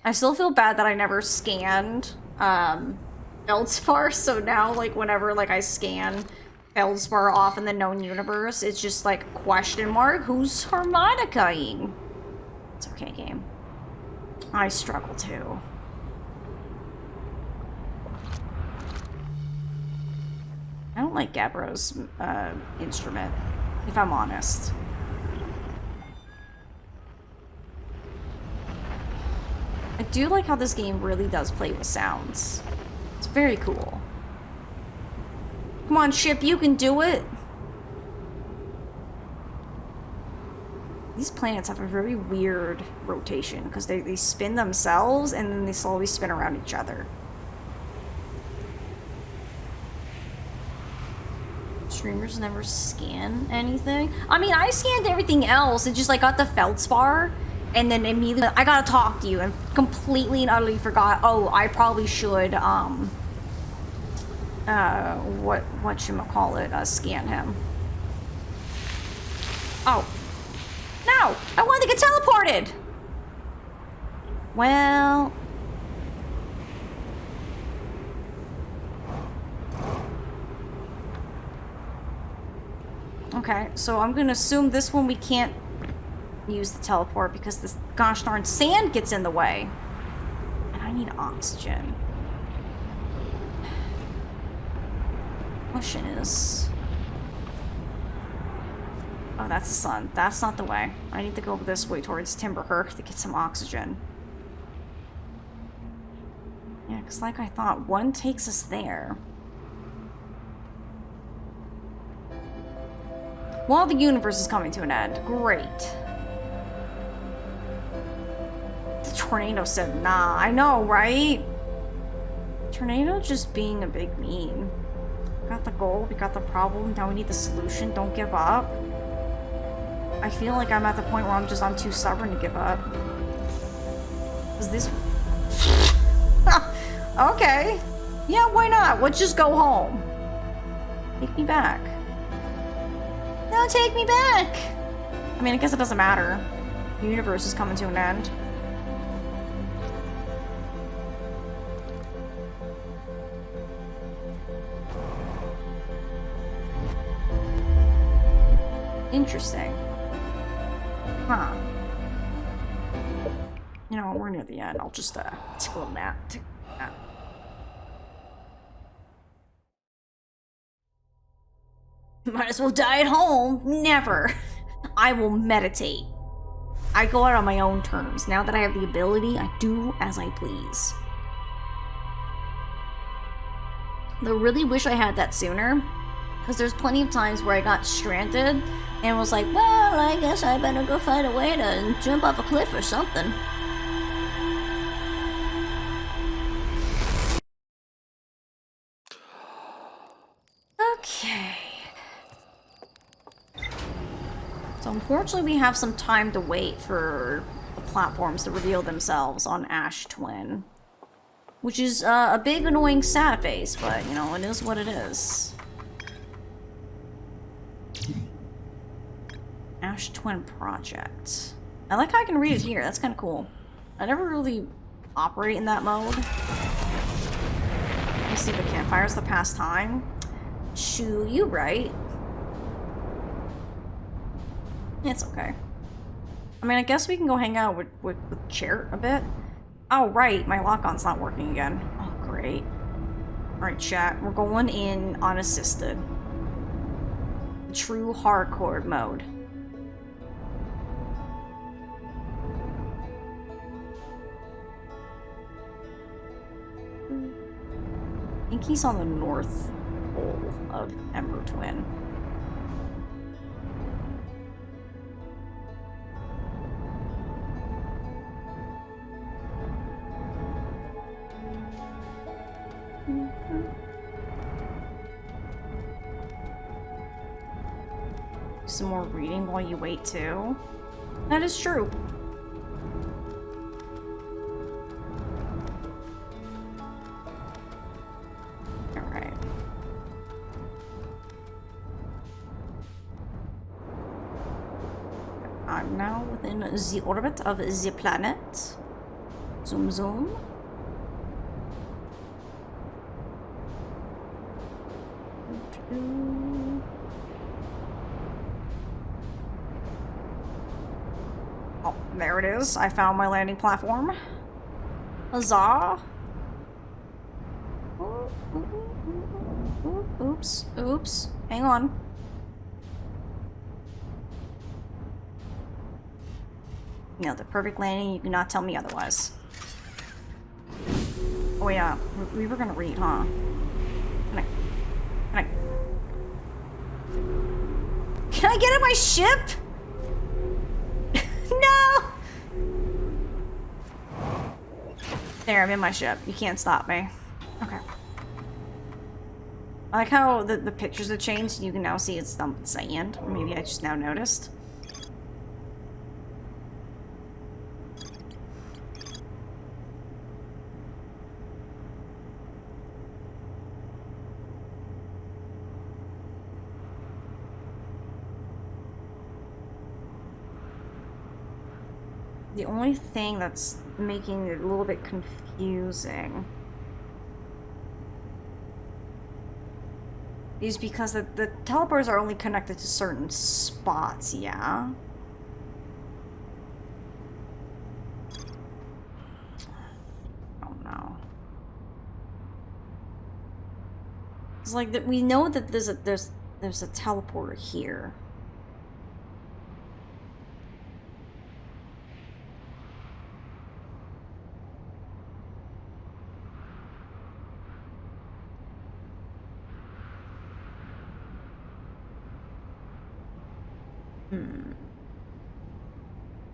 I still feel bad that I never scanned, Feldspar, so now, like, whenever, like, I scan Feldspar off in the known universe, it's just, like, question mark, who's harmonica-ing? It's okay, game. I struggle, too. I don't like Gabbro's, instrument, if I'm honest. I do like how this game really does play with sounds. It's very cool. Come on, ship, you can do it! These planets have a very weird rotation, because they spin themselves, and then they slowly spin around each other. Streamers never scan anything? I mean, I scanned everything else, and just, like, got the Feldspar, and then immediately, I gotta talk to you, and completely and utterly forgot, oh, I probably should, whatchamacallit, scan him. Oh. No! I wanted to get teleported! Well... Okay, so I'm gonna assume this one we can't use the teleport because this gosh darn sand gets in the way. And I need oxygen. Question is... Oh, that's the sun. That's not the way. I need to go this way towards Timberhurk to get some oxygen. Yeah, because like I thought, one takes us there. While the universe is coming to an end. Great. The tornado said, nah, I know, right? Tornado just being a big mean. We got the goal, we got the problem, now we need the solution, don't give up. I feel like I'm at the point where I'm too stubborn to give up. Is this... Okay. Yeah, why not? Let's just go home. Take me back. No, take me back! I mean, I guess it doesn't matter. The universe is coming to an end. Interesting. Huh. You know, we're near the end. I'll just, take a little nap. Take a nap. Might as well die at home. Never. I will meditate. I go out on my own terms. Now that I have the ability, I do as I please. I really wish I had that sooner. Because there's plenty of times where I got stranded and was like, well, I guess I better go find a way to jump off a cliff or something. Okay. So unfortunately we have some time to wait for the platforms to reveal themselves on Ash Twin. Which is a big annoying sad face, but you know, it is what it is. Ash Twin Project. I like how I can read it here, that's kind of cool. I never really operate in that mode. Let me see if the campfire's the pastime. Shoo, you right. It's okay. I mean, I guess we can go hang out with Chert a bit. Oh, right, my lock-on's not working again. Oh, great. Alright, chat, we're going in unassisted. True hardcore mode. I think he's on the north pole of Ember Twin. Some more reading while you wait too. That is true. Alright. I'm now within the orbit of the planet. Zoom zoom. Oh, there it is. I found my landing platform. Huzzah! Oops, oops. Hang on. You know, the perfect landing, you cannot tell me otherwise. Oh yeah, we were gonna read, huh? Can I get in my ship? No! There, I'm in my ship. You can't stop me. Okay. I like how the pictures have changed. You can now see it's sand. Or maybe I just now noticed. The only thing that's making it a little bit confusing is because the teleporters are only connected to certain spots, yeah? Oh no. It's like that we know that there's a teleporter here.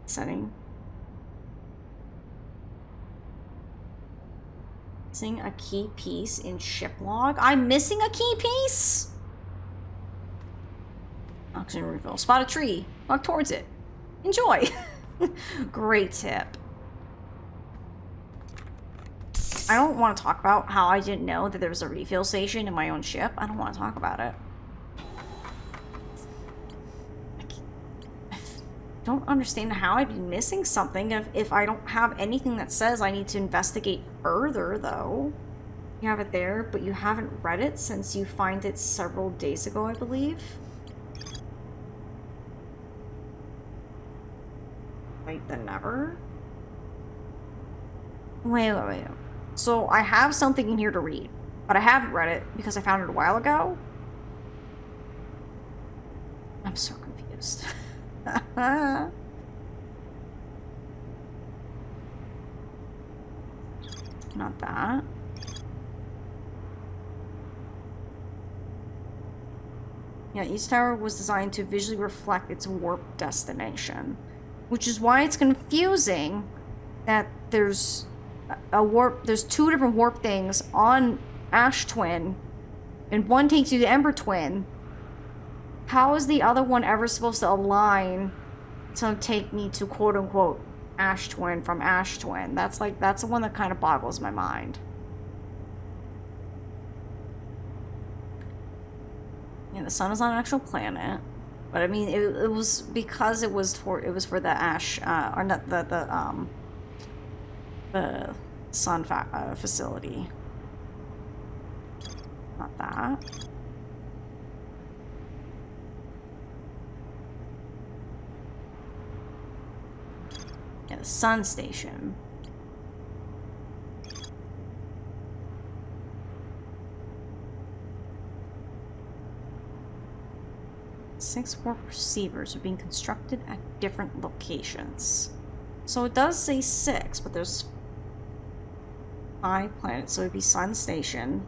Setting. Missing a key piece in ship log. I'm missing a key piece? Oxygen refill. Spot a tree. Walk towards it. Enjoy. Great tip. I don't want to talk about how I didn't know that there was a refuel station in my own ship. I don't want to talk about it. I don't understand how I'd be missing something if I don't have anything that says I need to investigate further, though. You have it there, but you haven't read it since you found it several days ago, I believe. Wait, then never? Wait. So I have something in here to read, but I haven't read it because I found it a while ago. I'm so confused. Not that. Yeah, East Tower was designed to visually reflect its warp destination, which is why it's confusing that there's two different warp things on Ash Twin, and one takes you to Ember Twin. How is the other one ever supposed to align to take me to quote-unquote Ash Twin from Ash Twin? That's the one that kind of boggles my mind. Yeah, the sun is not an actual planet, but I mean it was because it was for the Ash or not the sun facility. Not that. Yeah, the sun station. Six warp receivers are being constructed at different locations. So it does say 6, but there's 5 planets, so it'd be Sun Station,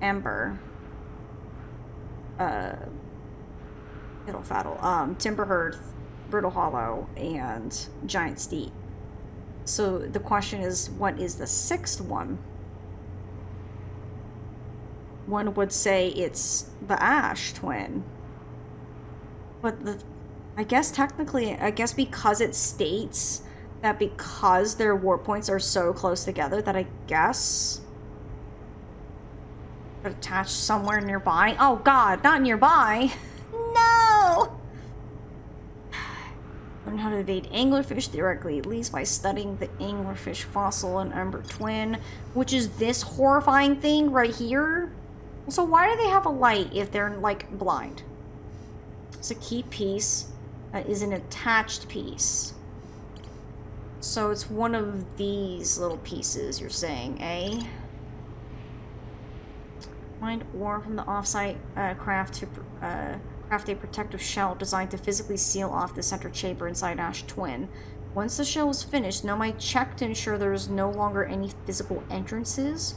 Ember, Fiddle Faddle, Timberhearth, Brittle Hollow, and Giant Steep. So the question is, what is the 6th one? One would say it's the Ash Twin. But I guess technically, because it states that because their warp points are so close together that I guess they're attached somewhere nearby. Oh god, not nearby! No! Learn how to evade anglerfish theoretically, at least by studying the anglerfish fossil in Ember Twin, which is this horrifying thing right here. So why do they have a light if they're, like, blind? It's a key piece that is an attached piece. So it's one of these little pieces, you're saying, eh? Find ore from the offsite craft to craft a protective shell designed to physically seal off the center chamber inside Ash Twin. Once the shell is finished, Nomai check to ensure there is no longer any physical entrances.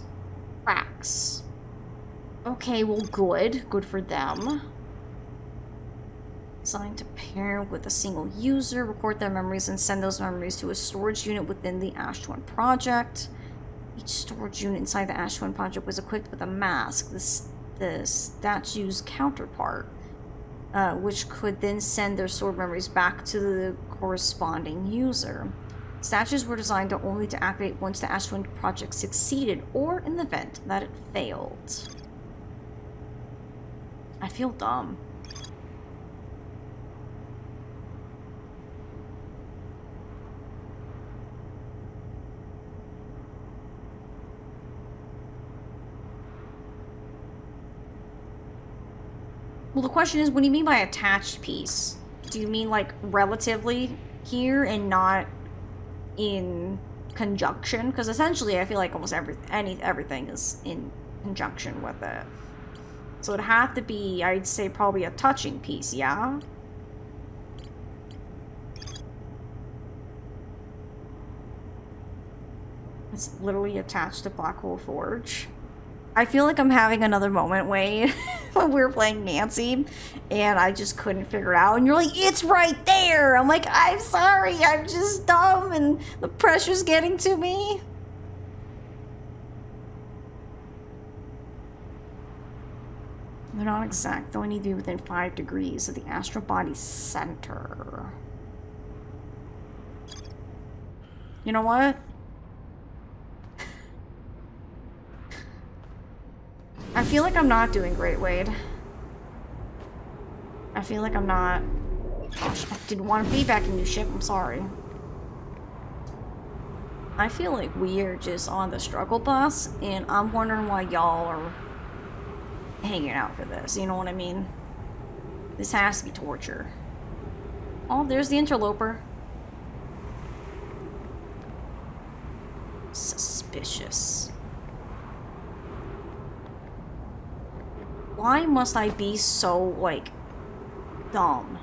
Cracks. Okay, well, good. Good for them. Designed to pair with a single user, record their memories, and send those memories to a storage unit within the Ash Twin project. Each storage unit inside the Ash Twin project was equipped with a mask, the statue's counterpart, which could then send their stored memories back to the corresponding user. Statues were designed only to activate once the Ash Twin project succeeded, or in the event that it failed. I feel dumb. Well, the question is, what do you mean by attached piece? Do you mean, like, relatively here and not in conjunction? Because essentially, I feel like almost everything is in conjunction with it. So it'd have to be, I'd say, probably a touching piece, yeah? It's literally attached to Black Hole Forge. I feel like I'm having another moment, Wade, when we were playing Nancy, and I just couldn't figure it out. And you're like, it's right there! I'm like, I'm sorry, I'm just dumb, and the pressure's getting to me. They're not exact, though I need to be within 5 degrees of the astral body's center. You know what? I feel like I'm not doing great, Wade. I feel like I'm not... Gosh, I didn't want to be back in your ship, I'm sorry. I feel like we are just on the struggle bus, and I'm wondering why y'all are hanging out for this, you know what I mean? This has to be torture. Oh, there's the interloper. Suspicious. Why must I be so, like, dumb?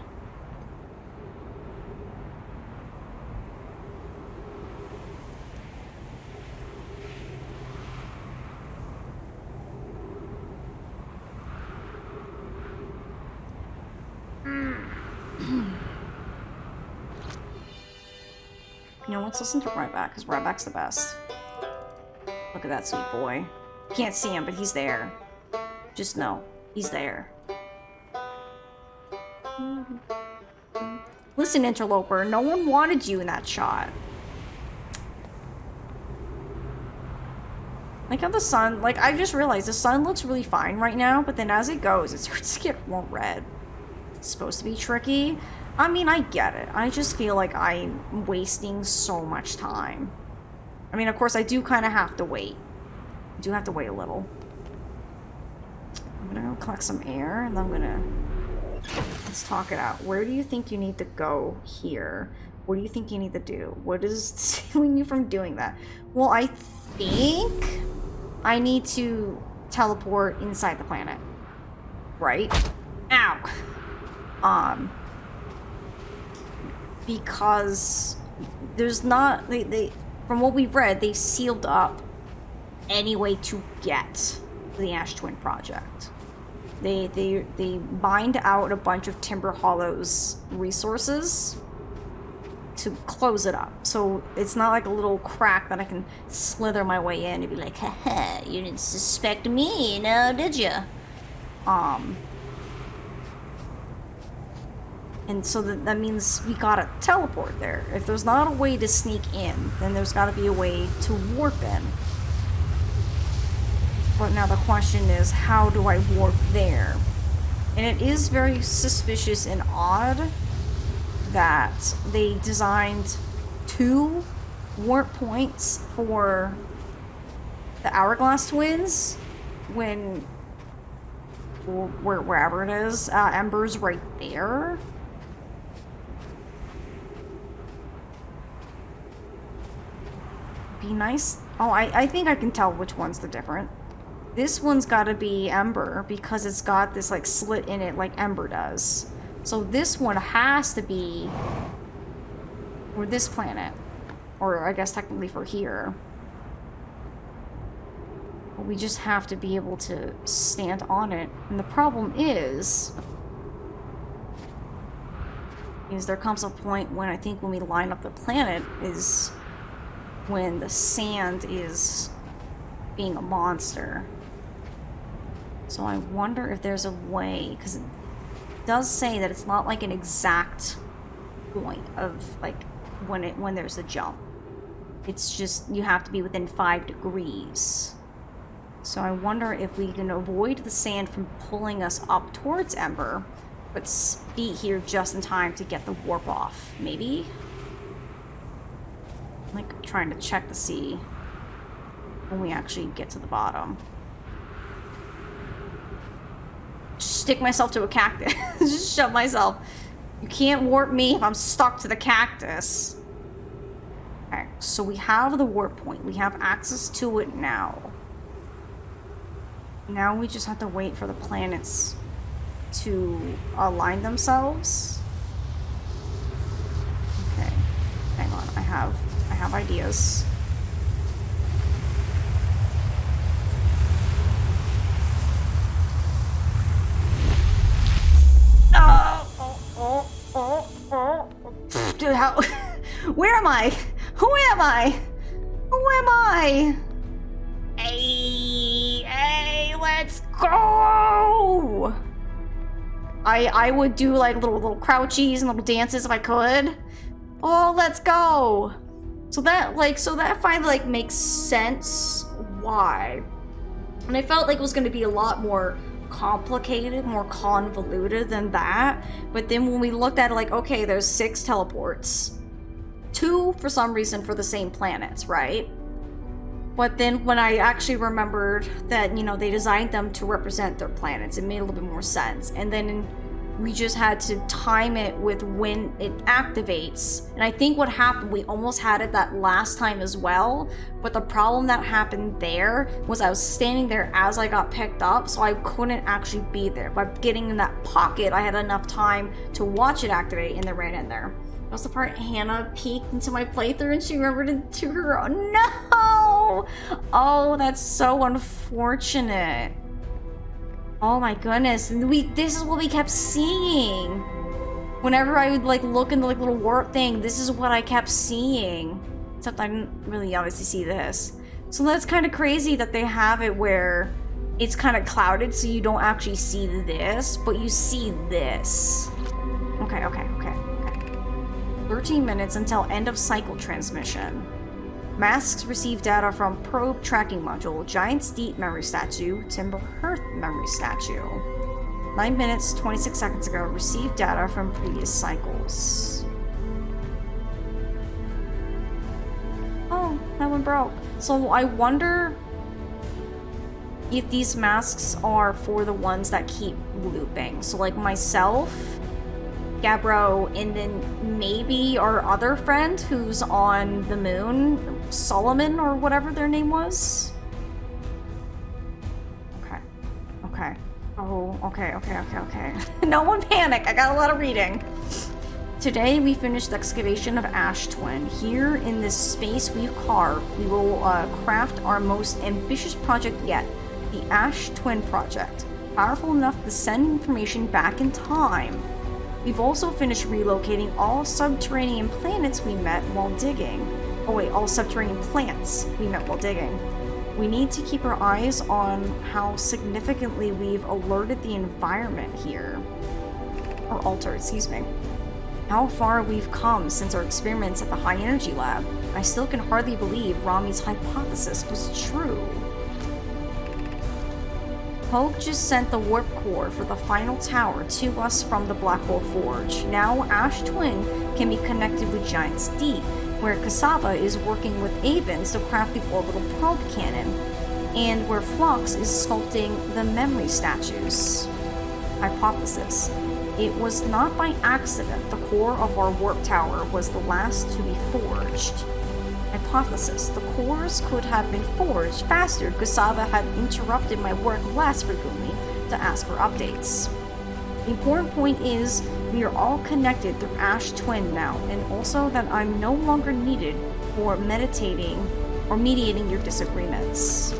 You know, let's listen to Ryback, because Ryback's the best. Look at that sweet boy. Can't see him, but he's there. Just know, he's there. Listen, interloper, no one wanted you in that shot. Like how the sun, like I just realized the sun looks really fine right now, but then as it goes, it starts to get more red. It's supposed to be tricky. I mean, I get it. I just feel like I'm wasting so much time. I mean, of course, I do kind of have to wait. I do have to wait a little. I'm gonna go collect some air, and then I'm gonna... Let's talk it out. Where do you think you need to go here? What do you think you need to do? What is stealing you from doing that? Well, I think I need to teleport inside the planet. Right? Ow! Because there's not... They from what we've read, they sealed up any way to get the Ash Twin project. They bind out a bunch of Timber Hollow's resources to close it up. So it's not like a little crack that I can slither my way in and be like, haha, you didn't suspect me, now did you? And so that means we gotta teleport there. If there's not a way to sneak in, then there's gotta be a way to warp in. But now the question is, how do I warp there? And it is very suspicious and odd that they designed 2 warp points for the Hourglass Twins when, wherever it is, Ember's right there. Be nice. Oh, I think I can tell which one's the different. This one's gotta be Ember because it's got this like slit in it like Ember does. So this one has to be for this planet. Or I guess technically for here. But we just have to be able to stand on it. And the problem is there comes a point when I think when we line up the planet is when the sand is being a monster. So I wonder if there's a way, because it does say that it's not like an exact point of like when there's a jump. It's just you have to be within 5 degrees. So I wonder if we can avoid the sand from pulling us up towards Ember, but be here just in time to get the warp off. Maybe? I'm like trying to check to see when we actually get to the bottom. Stick myself to a cactus. Just shove myself. You can't warp me if I'm stuck to the cactus. Okay, so we have the warp point. We have access to it now. Now we just have to wait for the planets to align themselves. Okay, hang on. I have ideas. Where am I? Who am I? Who am I? Hey, let's go! I would do like little crouchies and little dances if I could. Oh, let's go! So that finally like makes sense why. And I felt like it was gonna be a lot more complicated, more convoluted than that. But then when we looked at it, like, okay, there's 6 teleports. 2 for some reason for the same planets, right? But then when I actually remembered that, you know, they designed them to represent their planets, it made a little bit more sense. And then we just had to time it with when it activates. And I think what happened, we almost had it that last time as well. But the problem that happened there was I was standing there as I got picked up, so I couldn't actually be there. By getting in that pocket, I had enough time to watch it activate and then ran in there. That was the part Hannah peeked into my playthrough and she remembered it to her. Oh no! Oh, that's so unfortunate. Oh my goodness. This is what we kept seeing. Whenever I would like look in the like little warp thing, this is what I kept seeing. Except I didn't really obviously see this. So that's kind of crazy that they have it where it's kind of clouded so you don't actually see this, but you see this. Okay. 13 minutes until end of cycle transmission. Masks receive data from probe tracking module, Giant's Deep memory statue, Timber Hearth memory statue. 9 minutes, 26 seconds ago, received data from previous cycles. Oh, that one broke. So I wonder if these masks are for the ones that keep looping. So like myself, Gabbro, and then maybe our other friend who's on the moon, Solomon or whatever their name was. Okay. Oh, okay. No one panic, I got a lot of reading. Today we finished the excavation of Ash Twin. Here in this space we've carved, we will craft our most ambitious project yet, the Ash Twin Project. Powerful enough to send information back in time. We've also finished relocating all subterranean planets we met while digging. Oh wait, all subterranean plants we met while digging. We need to keep our eyes on how significantly we've alerted the environment here. Or altered, excuse me. How far we've come since our experiments at the High Energy Lab. I still can hardly believe Rami's hypothesis was true. Pogue just sent the warp core for the final tower to us from the Black Hole Forge. Now Ash Twin can be connected with Giant's Deep, where Cassava is working with Avens to craft the orbital probe cannon, and where Phlox is sculpting the memory statues. Hypothesis. It was not by accident the core of our warp tower was the last to be forged. Hypothesis. The cores could have been forged faster if Cassava had interrupted my work less frequently to ask for updates. The important point is, we are all connected through Ash Twin now, and also that I'm no longer needed for meditating or mediating your disagreements.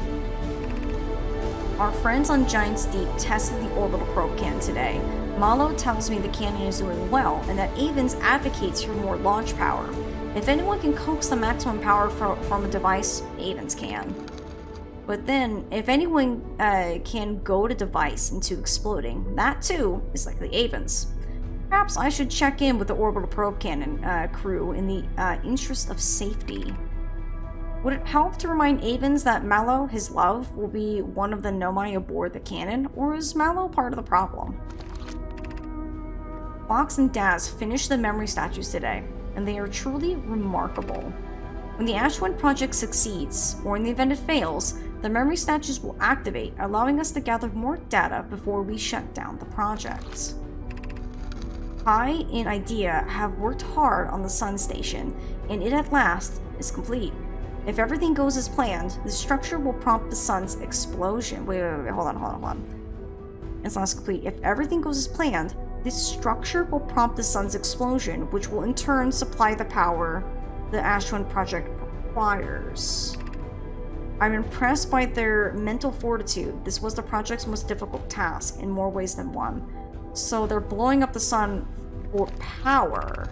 Our friends on Giant's Deep tested the orbital probe cannon today. Malo tells me the cannon is doing well, and that Avens advocates for more launch power. If anyone can coax the maximum power from a device, Avens can. But then, if anyone can goad a device into exploding, that too is likely Avens. Perhaps I should check in with the orbital probe cannon crew in the interest of safety. Would it help to remind Avens that Malo, his love, will be one of the Nomai aboard the cannon, or is Malo part of the problem? Fox and Daz finished the memory statues today, and they are truly remarkable. When the Ash Twin project succeeds, or in the event it fails, the memory statues will activate, allowing us to gather more data before we shut down the project. I and Idea have worked hard on the Sun Station, and it at last is complete. If everything goes as planned, the structure will prompt the sun's explosion. Wait, hold on. It's not as complete. If everything goes as planned, this structure will prompt the sun's explosion, which will in turn supply the power the Ash Twin project requires. I'm impressed by their mental fortitude. This was the project's most difficult task in more ways than one. So they're blowing up the sun for power.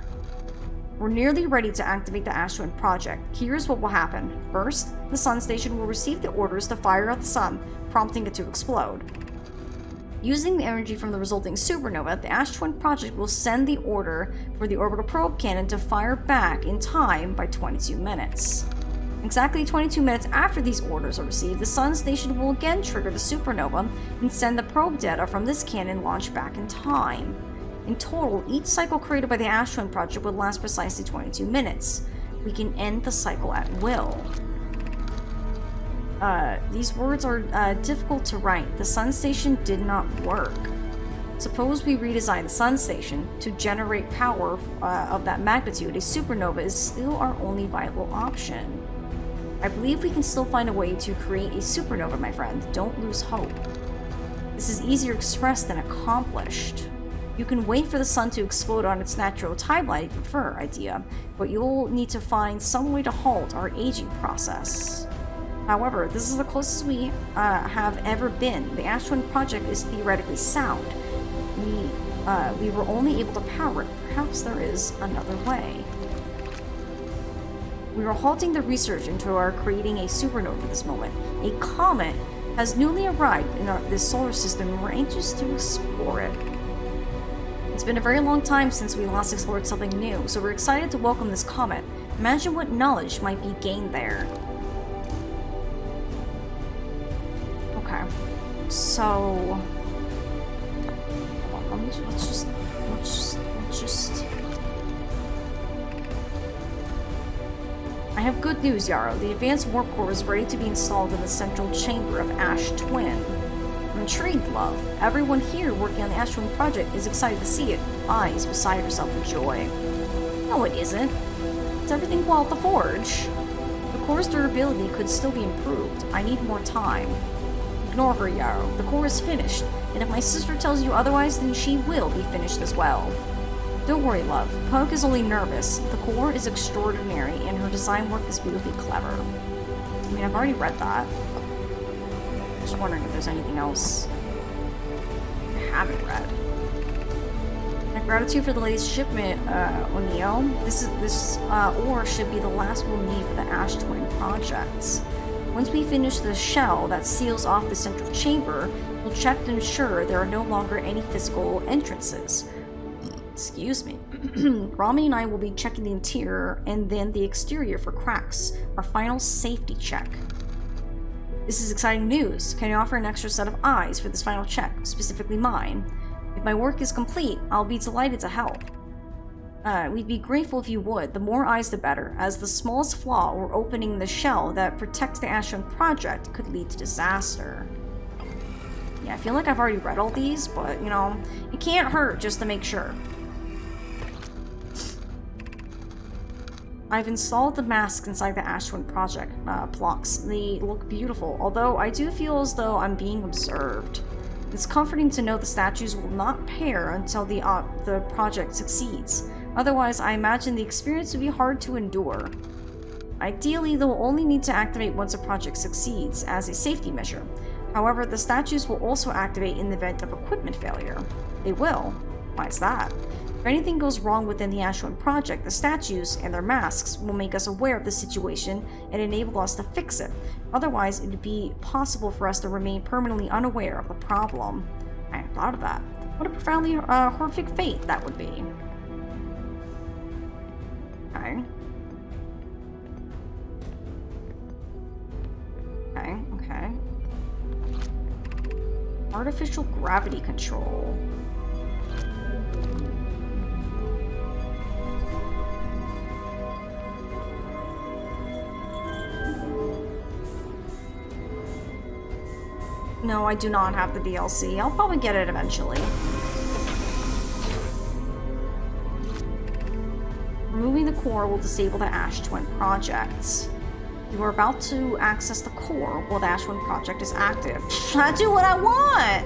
We're nearly ready to activate the Ash Twin project. Here's what will happen. First, the Sun Station will receive the orders to fire at the Sun, prompting it to explode. Using the energy from the resulting supernova, the Ash Twin project will send the order for the orbital probe cannon to fire back in time by 22 minutes. Exactly 22 minutes after these orders are received, the Sun Station will again trigger the supernova and send the probe data from this cannon launched back in time. In total, each cycle created by the Ash Twin project would last precisely 22 minutes. We can end the cycle at will. These words are difficult to write. The Sun Station did not work. Suppose we redesign the Sun Station to generate power of that magnitude. A supernova is still our only viable option. I believe we can still find a way to create a supernova, my friend. Don't lose hope. This is easier expressed than accomplished. You can wait for the sun to explode on its natural timeline if you prefer, idea, but you'll need to find some way to halt our aging process. However, this is the closest we have ever been. The Ash Twin project is theoretically sound. We were only able to power it. Perhaps there is another way. We are halting the research into our creating a supernova at this moment. A comet has newly arrived in this solar system and we're anxious to explore it. It's been a very long time since we last explored something new, so we're excited to welcome this comet. Imagine what knowledge might be gained there. Okay, so let's just. I have good news, Yarrow. The advanced warp core is ready to be installed in the central chamber of Ash Twin. I'm intrigued, love. Everyone here working on the Ash Twin project is excited to see it. Eyes beside herself with joy. No, it isn't. It's everything well at the forge. The core's durability could still be improved. I need more time. Ignore her, Yarrow. The core is finished, and if my sister tells you otherwise, then she will be finished as well. Don't worry, love. Punk is only nervous. The core is extraordinary, and her design work is beautifully clever. I mean, I've already read that. Just wondering if there's anything else I haven't read. My gratitude for the latest shipment, O'Neill. This ore should be the last we'll need for the Ash Twin projects. Once we finish the shell that seals off the central chamber, we'll check to ensure there are no longer any physical entrances. Excuse me. Rami and I will be checking the interior and then the exterior for cracks, our final safety check. This is exciting news. Can you offer an extra set of eyes for this final check, specifically mine? If my work is complete, I'll be delighted to help. We'd be grateful if you would. The more eyes, the better, as the smallest flaw or opening in the shell that protects the Ash Twin project could lead to disaster. Yeah, I feel like I've already read all these, but, you know, it can't hurt just to make sure. I've installed the masks inside the Ash Twin project blocks. They look beautiful, although I do feel as though I'm being observed. It's comforting to know the statues will not pair until the project succeeds. Otherwise, I imagine the experience would be hard to endure. Ideally, they'll only need to activate once a project succeeds, as a safety measure. However, the statues will also activate in the event of equipment failure. They will. Why is that? If anything goes wrong within the Ash Twin project, the statues and their masks will make us aware of the situation and enable us to fix it. Otherwise, it would be possible for us to remain permanently unaware of the problem. I hadn't thought of that. What a profoundly horrific fate that would be. Okay. Okay. Artificial gravity control. No, I do not have the DLC. I'll probably get it eventually. Removing the core will disable the Ash Twin project. You are about to access the core while the Ash Twin project is active. I do what I want!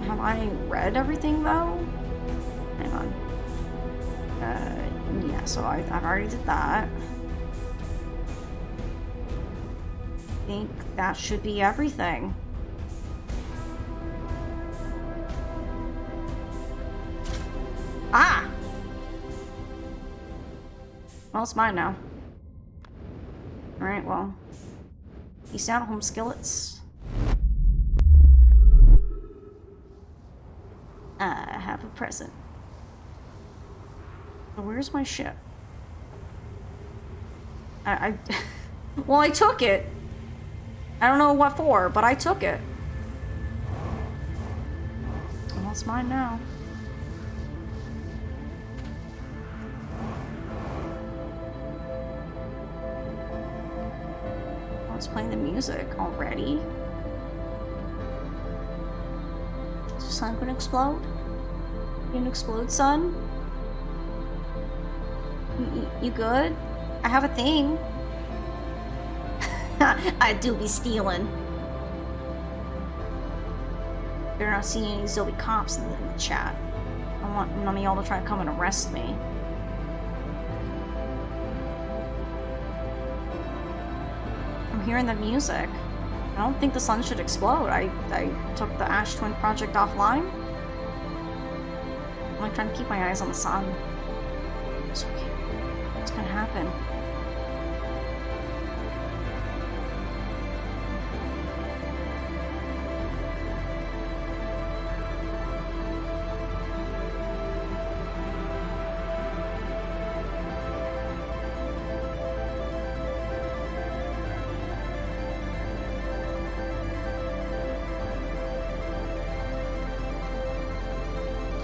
Have I read everything, though? Hang on. Yeah, so I've already did that. I think that should be everything. Ah! Well, it's mine now. Alright, well. Peace out, home skillets. I have a present. Where's my ship? Well, I took it. I don't know what for, but I took it. Well, it's mine now. Oh, it's playing the music already. Is the sun gonna explode? You gonna explode, sun? You good? I have a thing. I do be stealing. Better not see any Zoe cops in the chat. I don't want none of y'all to try to come and arrest me. I'm hearing the music. I don't think the sun should explode. I took the Ash Twin project offline. I'm like trying to keep my eyes on the sun. It's okay. What's gonna happen?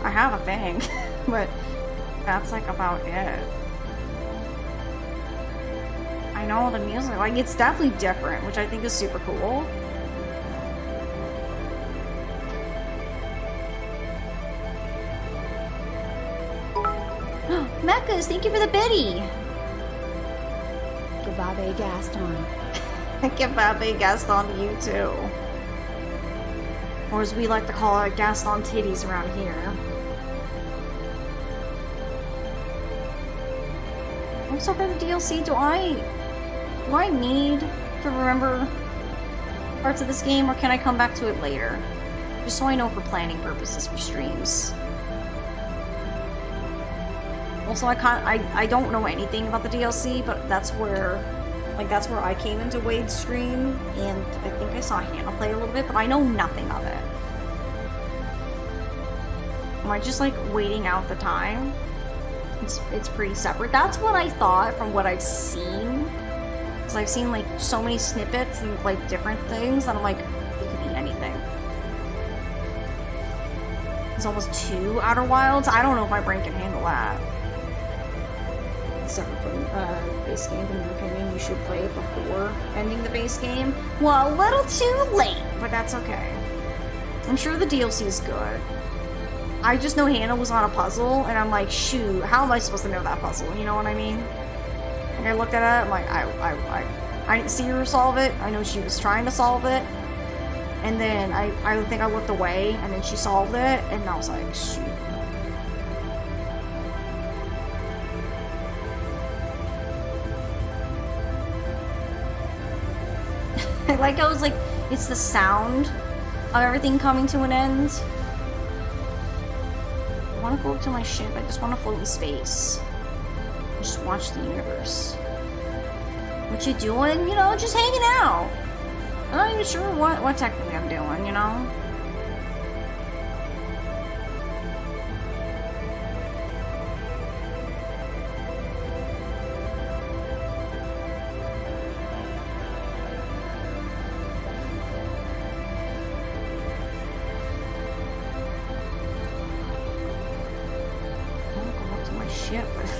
I have a thing, but that's like about it. I know the music, like it's definitely different, which I think is super cool. Mechas, thank you for the biddy. Kebabe Gaston. Kebabe Gaston to you too. Or as we like to call it, Gaston titties around here. Also for the DLC, do I need to remember parts of this game, or can I come back to it later? Just so I know for planning purposes for streams. Also, I don't know anything about the DLC, but that's where I came into Wade's stream, and I think I saw Hannah play a little bit, but I know nothing of it. Am I just like waiting out the time? It's pretty separate. That's what I thought from what I've seen. Because I've seen like so many snippets and like different things that I'm like, it could be anything. There's almost 2 Outer Wilds. I don't know if my brain can handle that. Separate from base game, in your opinion, you should play it before ending the base game. Well, a little too late, but that's okay. I'm sure the DLC is good. I just know Hannah was on a puzzle, and I'm like, shoot, how am I supposed to know that puzzle? You know what I mean? And I looked at it, I'm like, I didn't see her solve it. I know she was trying to solve it. And then I think I looked away, and then she solved it, and I was like, shoot. I like how it's like, it's the sound of everything coming to an end. I want to go up to my ship. I just want to float in space. Just watch the universe. What you doing? You know, just hanging out. I'm not even sure what technically I'm doing, you know?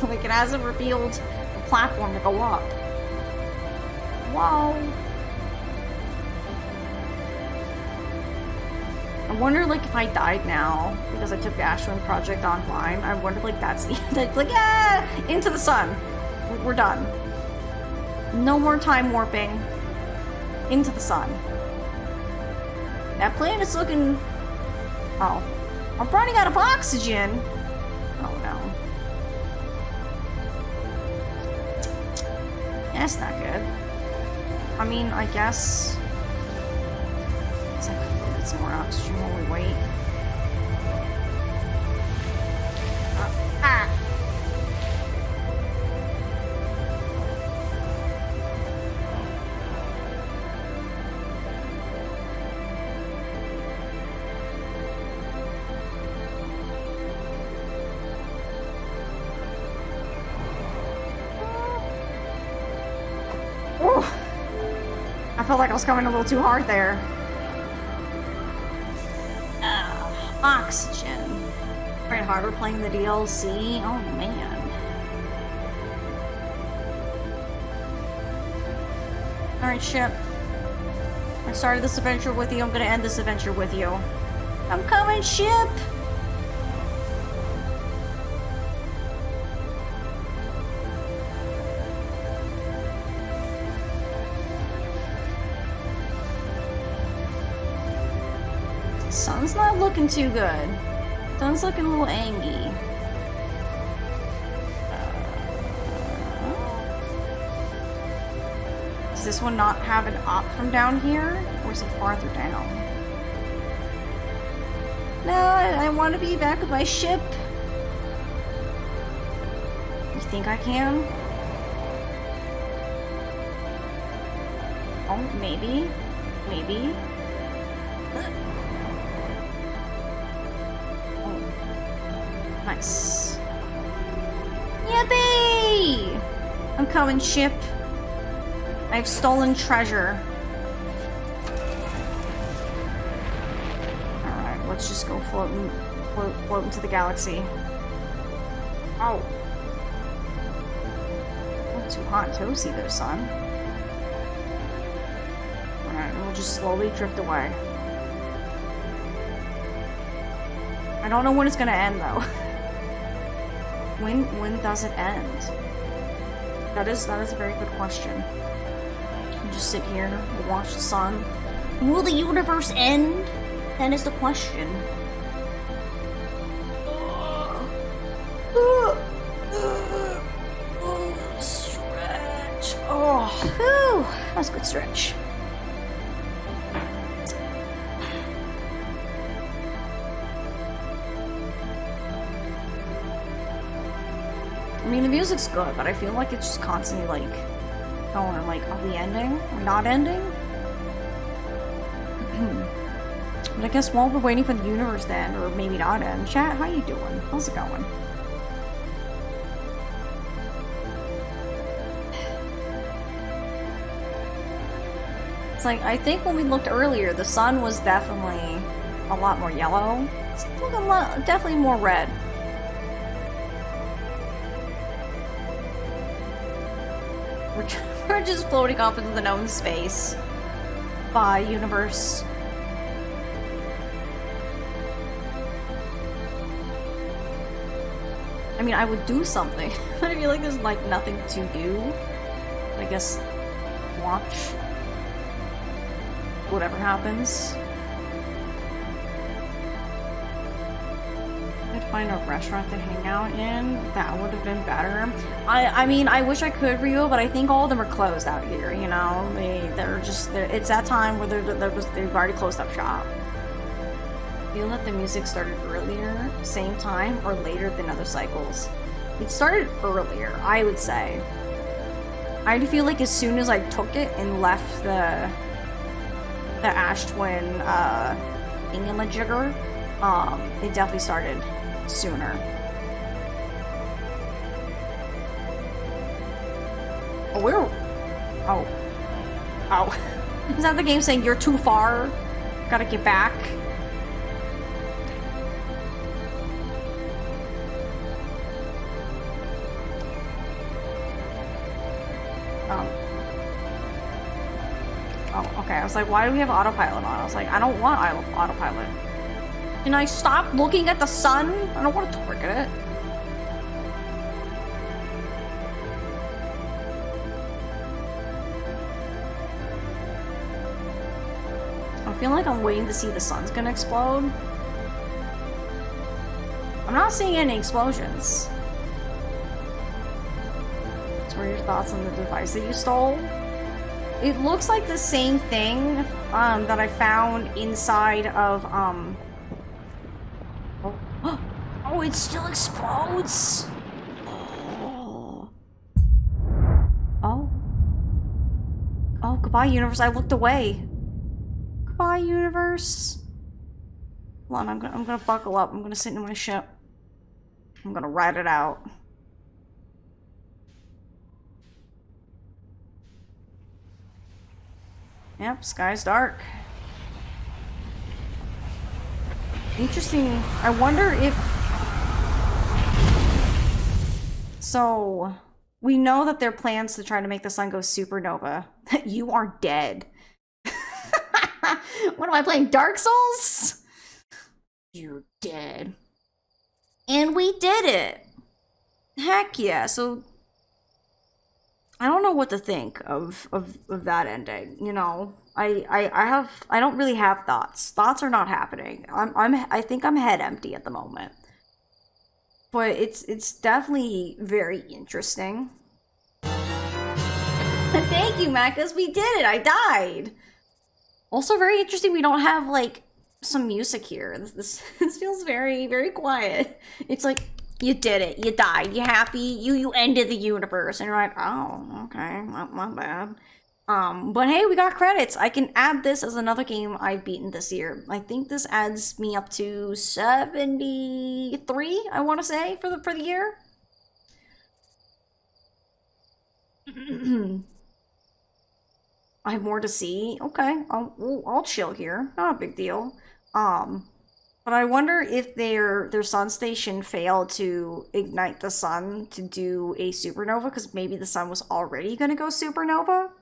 Like, it hasn't revealed the platform to go up. Whoa. I wonder, like, if I died now because I took the Ash Twin project online, I wonder, like, that's the end. Like, yeah, into the sun. We're done. No more time warping. Into the sun. That planet's looking... Oh. I'm running out of oxygen. Oh, no. That's not good. I mean, I guess... Let's get some more oxygen while we wait. I felt like I was coming a little too hard there. Oxygen. Right, harder playing the DLC. Oh man. Alright, ship. I started this adventure with you. I'm gonna end this adventure with you. I'm coming, ship! Sun's not looking too good. Sun's looking a little angry. Does this one not have an up from down here? Or is it farther down? No, I want to be back with my ship. You think I can? Oh, maybe. Maybe. Nice. Yippee! I'm coming, ship. I've stolen treasure. Alright, let's just go float into the galaxy. Oh. Not too hot and toasty there, son. Alright, we'll just slowly drift away. I don't know when it's gonna end, though. When does it end? That is a very good question. You just sit here and watch the sun. Will the universe end? That is the question. Stretch. Oh, whew. That was a good stretch. I mean, the music's good, but I feel like it's just constantly, like, going, I'm like, are we ending? Are we not ending? But I guess while we're waiting for the universe to end, or maybe not end, chat, how you doing? How's it going? It's like, I think when we looked earlier, the sun was definitely a lot more yellow. It's looking definitely more red. We're just floating off into the known space. Bye, universe. I mean, I would do something, but I feel like there's, like, nothing to do. I guess watch whatever happens. Find a restaurant to hang out in, that would have been better. I mean, I wish I could review, but I think all of them are closed out here, you know? It's that time where they've already closed up shop. I feel that the music started earlier, same time, or later than other cycles. It started earlier, I would say. I feel like as soon as I took it and left the Ash Twin thingamajigger, it definitely started sooner. Oh. Is that the game saying you're too far? Gotta get back? Oh, okay. I was like, why do we have autopilot on? I was like, I don't want autopilot. Can I stop looking at the sun? I don't want to target it. I feel like I'm waiting to see the sun's gonna explode. I'm not seeing any explosions. So what are your thoughts on the device that you stole? It looks like the same thing that I found inside of Oh, it still explodes! Oh. Oh, goodbye, universe. I looked away. Goodbye, universe. Hold on, I'm gonna buckle up. I'm gonna sit in my ship. I'm gonna ride it out. Yep, sky's dark. Interesting. I wonder if... So, we know that there are plans to try to make the sun go supernova. You are dead. What am I playing? Dark Souls? You're dead. And we did it! Heck yeah, so... I don't know what to think of that ending, you know? I don't really have thoughts. Thoughts are not happening. I think I'm head empty at the moment. But it's definitely very interesting. Thank you, Macus. We did it. I died. Also very interesting. We don't have like some music here. This feels very, very quiet. It's like you did it. You died. You happy? You ended the universe. And you're like, oh, okay, my bad. But hey, we got credits. I can add this as another game I've beaten this year. I think this adds me up to 73, I want to say, for the year. I have more to see. Okay, I'll chill here. Not a big deal. But I wonder if their sun station failed to ignite the sun to do a supernova, because maybe the sun was already gonna go supernova.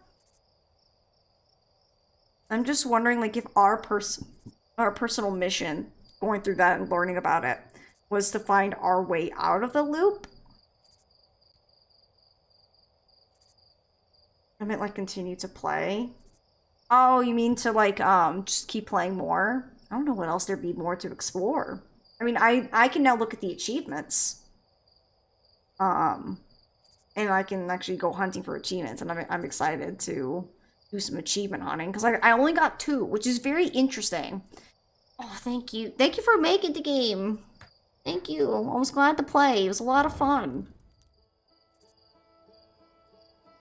I'm just wondering, like, if our personal mission, going through that and learning about it, was to find our way out of the loop. I meant, like, continue to play. Oh, you mean to, like, just keep playing more? I don't know what else there'd be more to explore. I mean, I can now look at the achievements. And I can actually go hunting for achievements, and I'm excited to do some achievement hunting, because I only got 2, which is very interesting. Oh, thank you. Thank you for making the game. Thank you. I was glad to play. It was a lot of fun.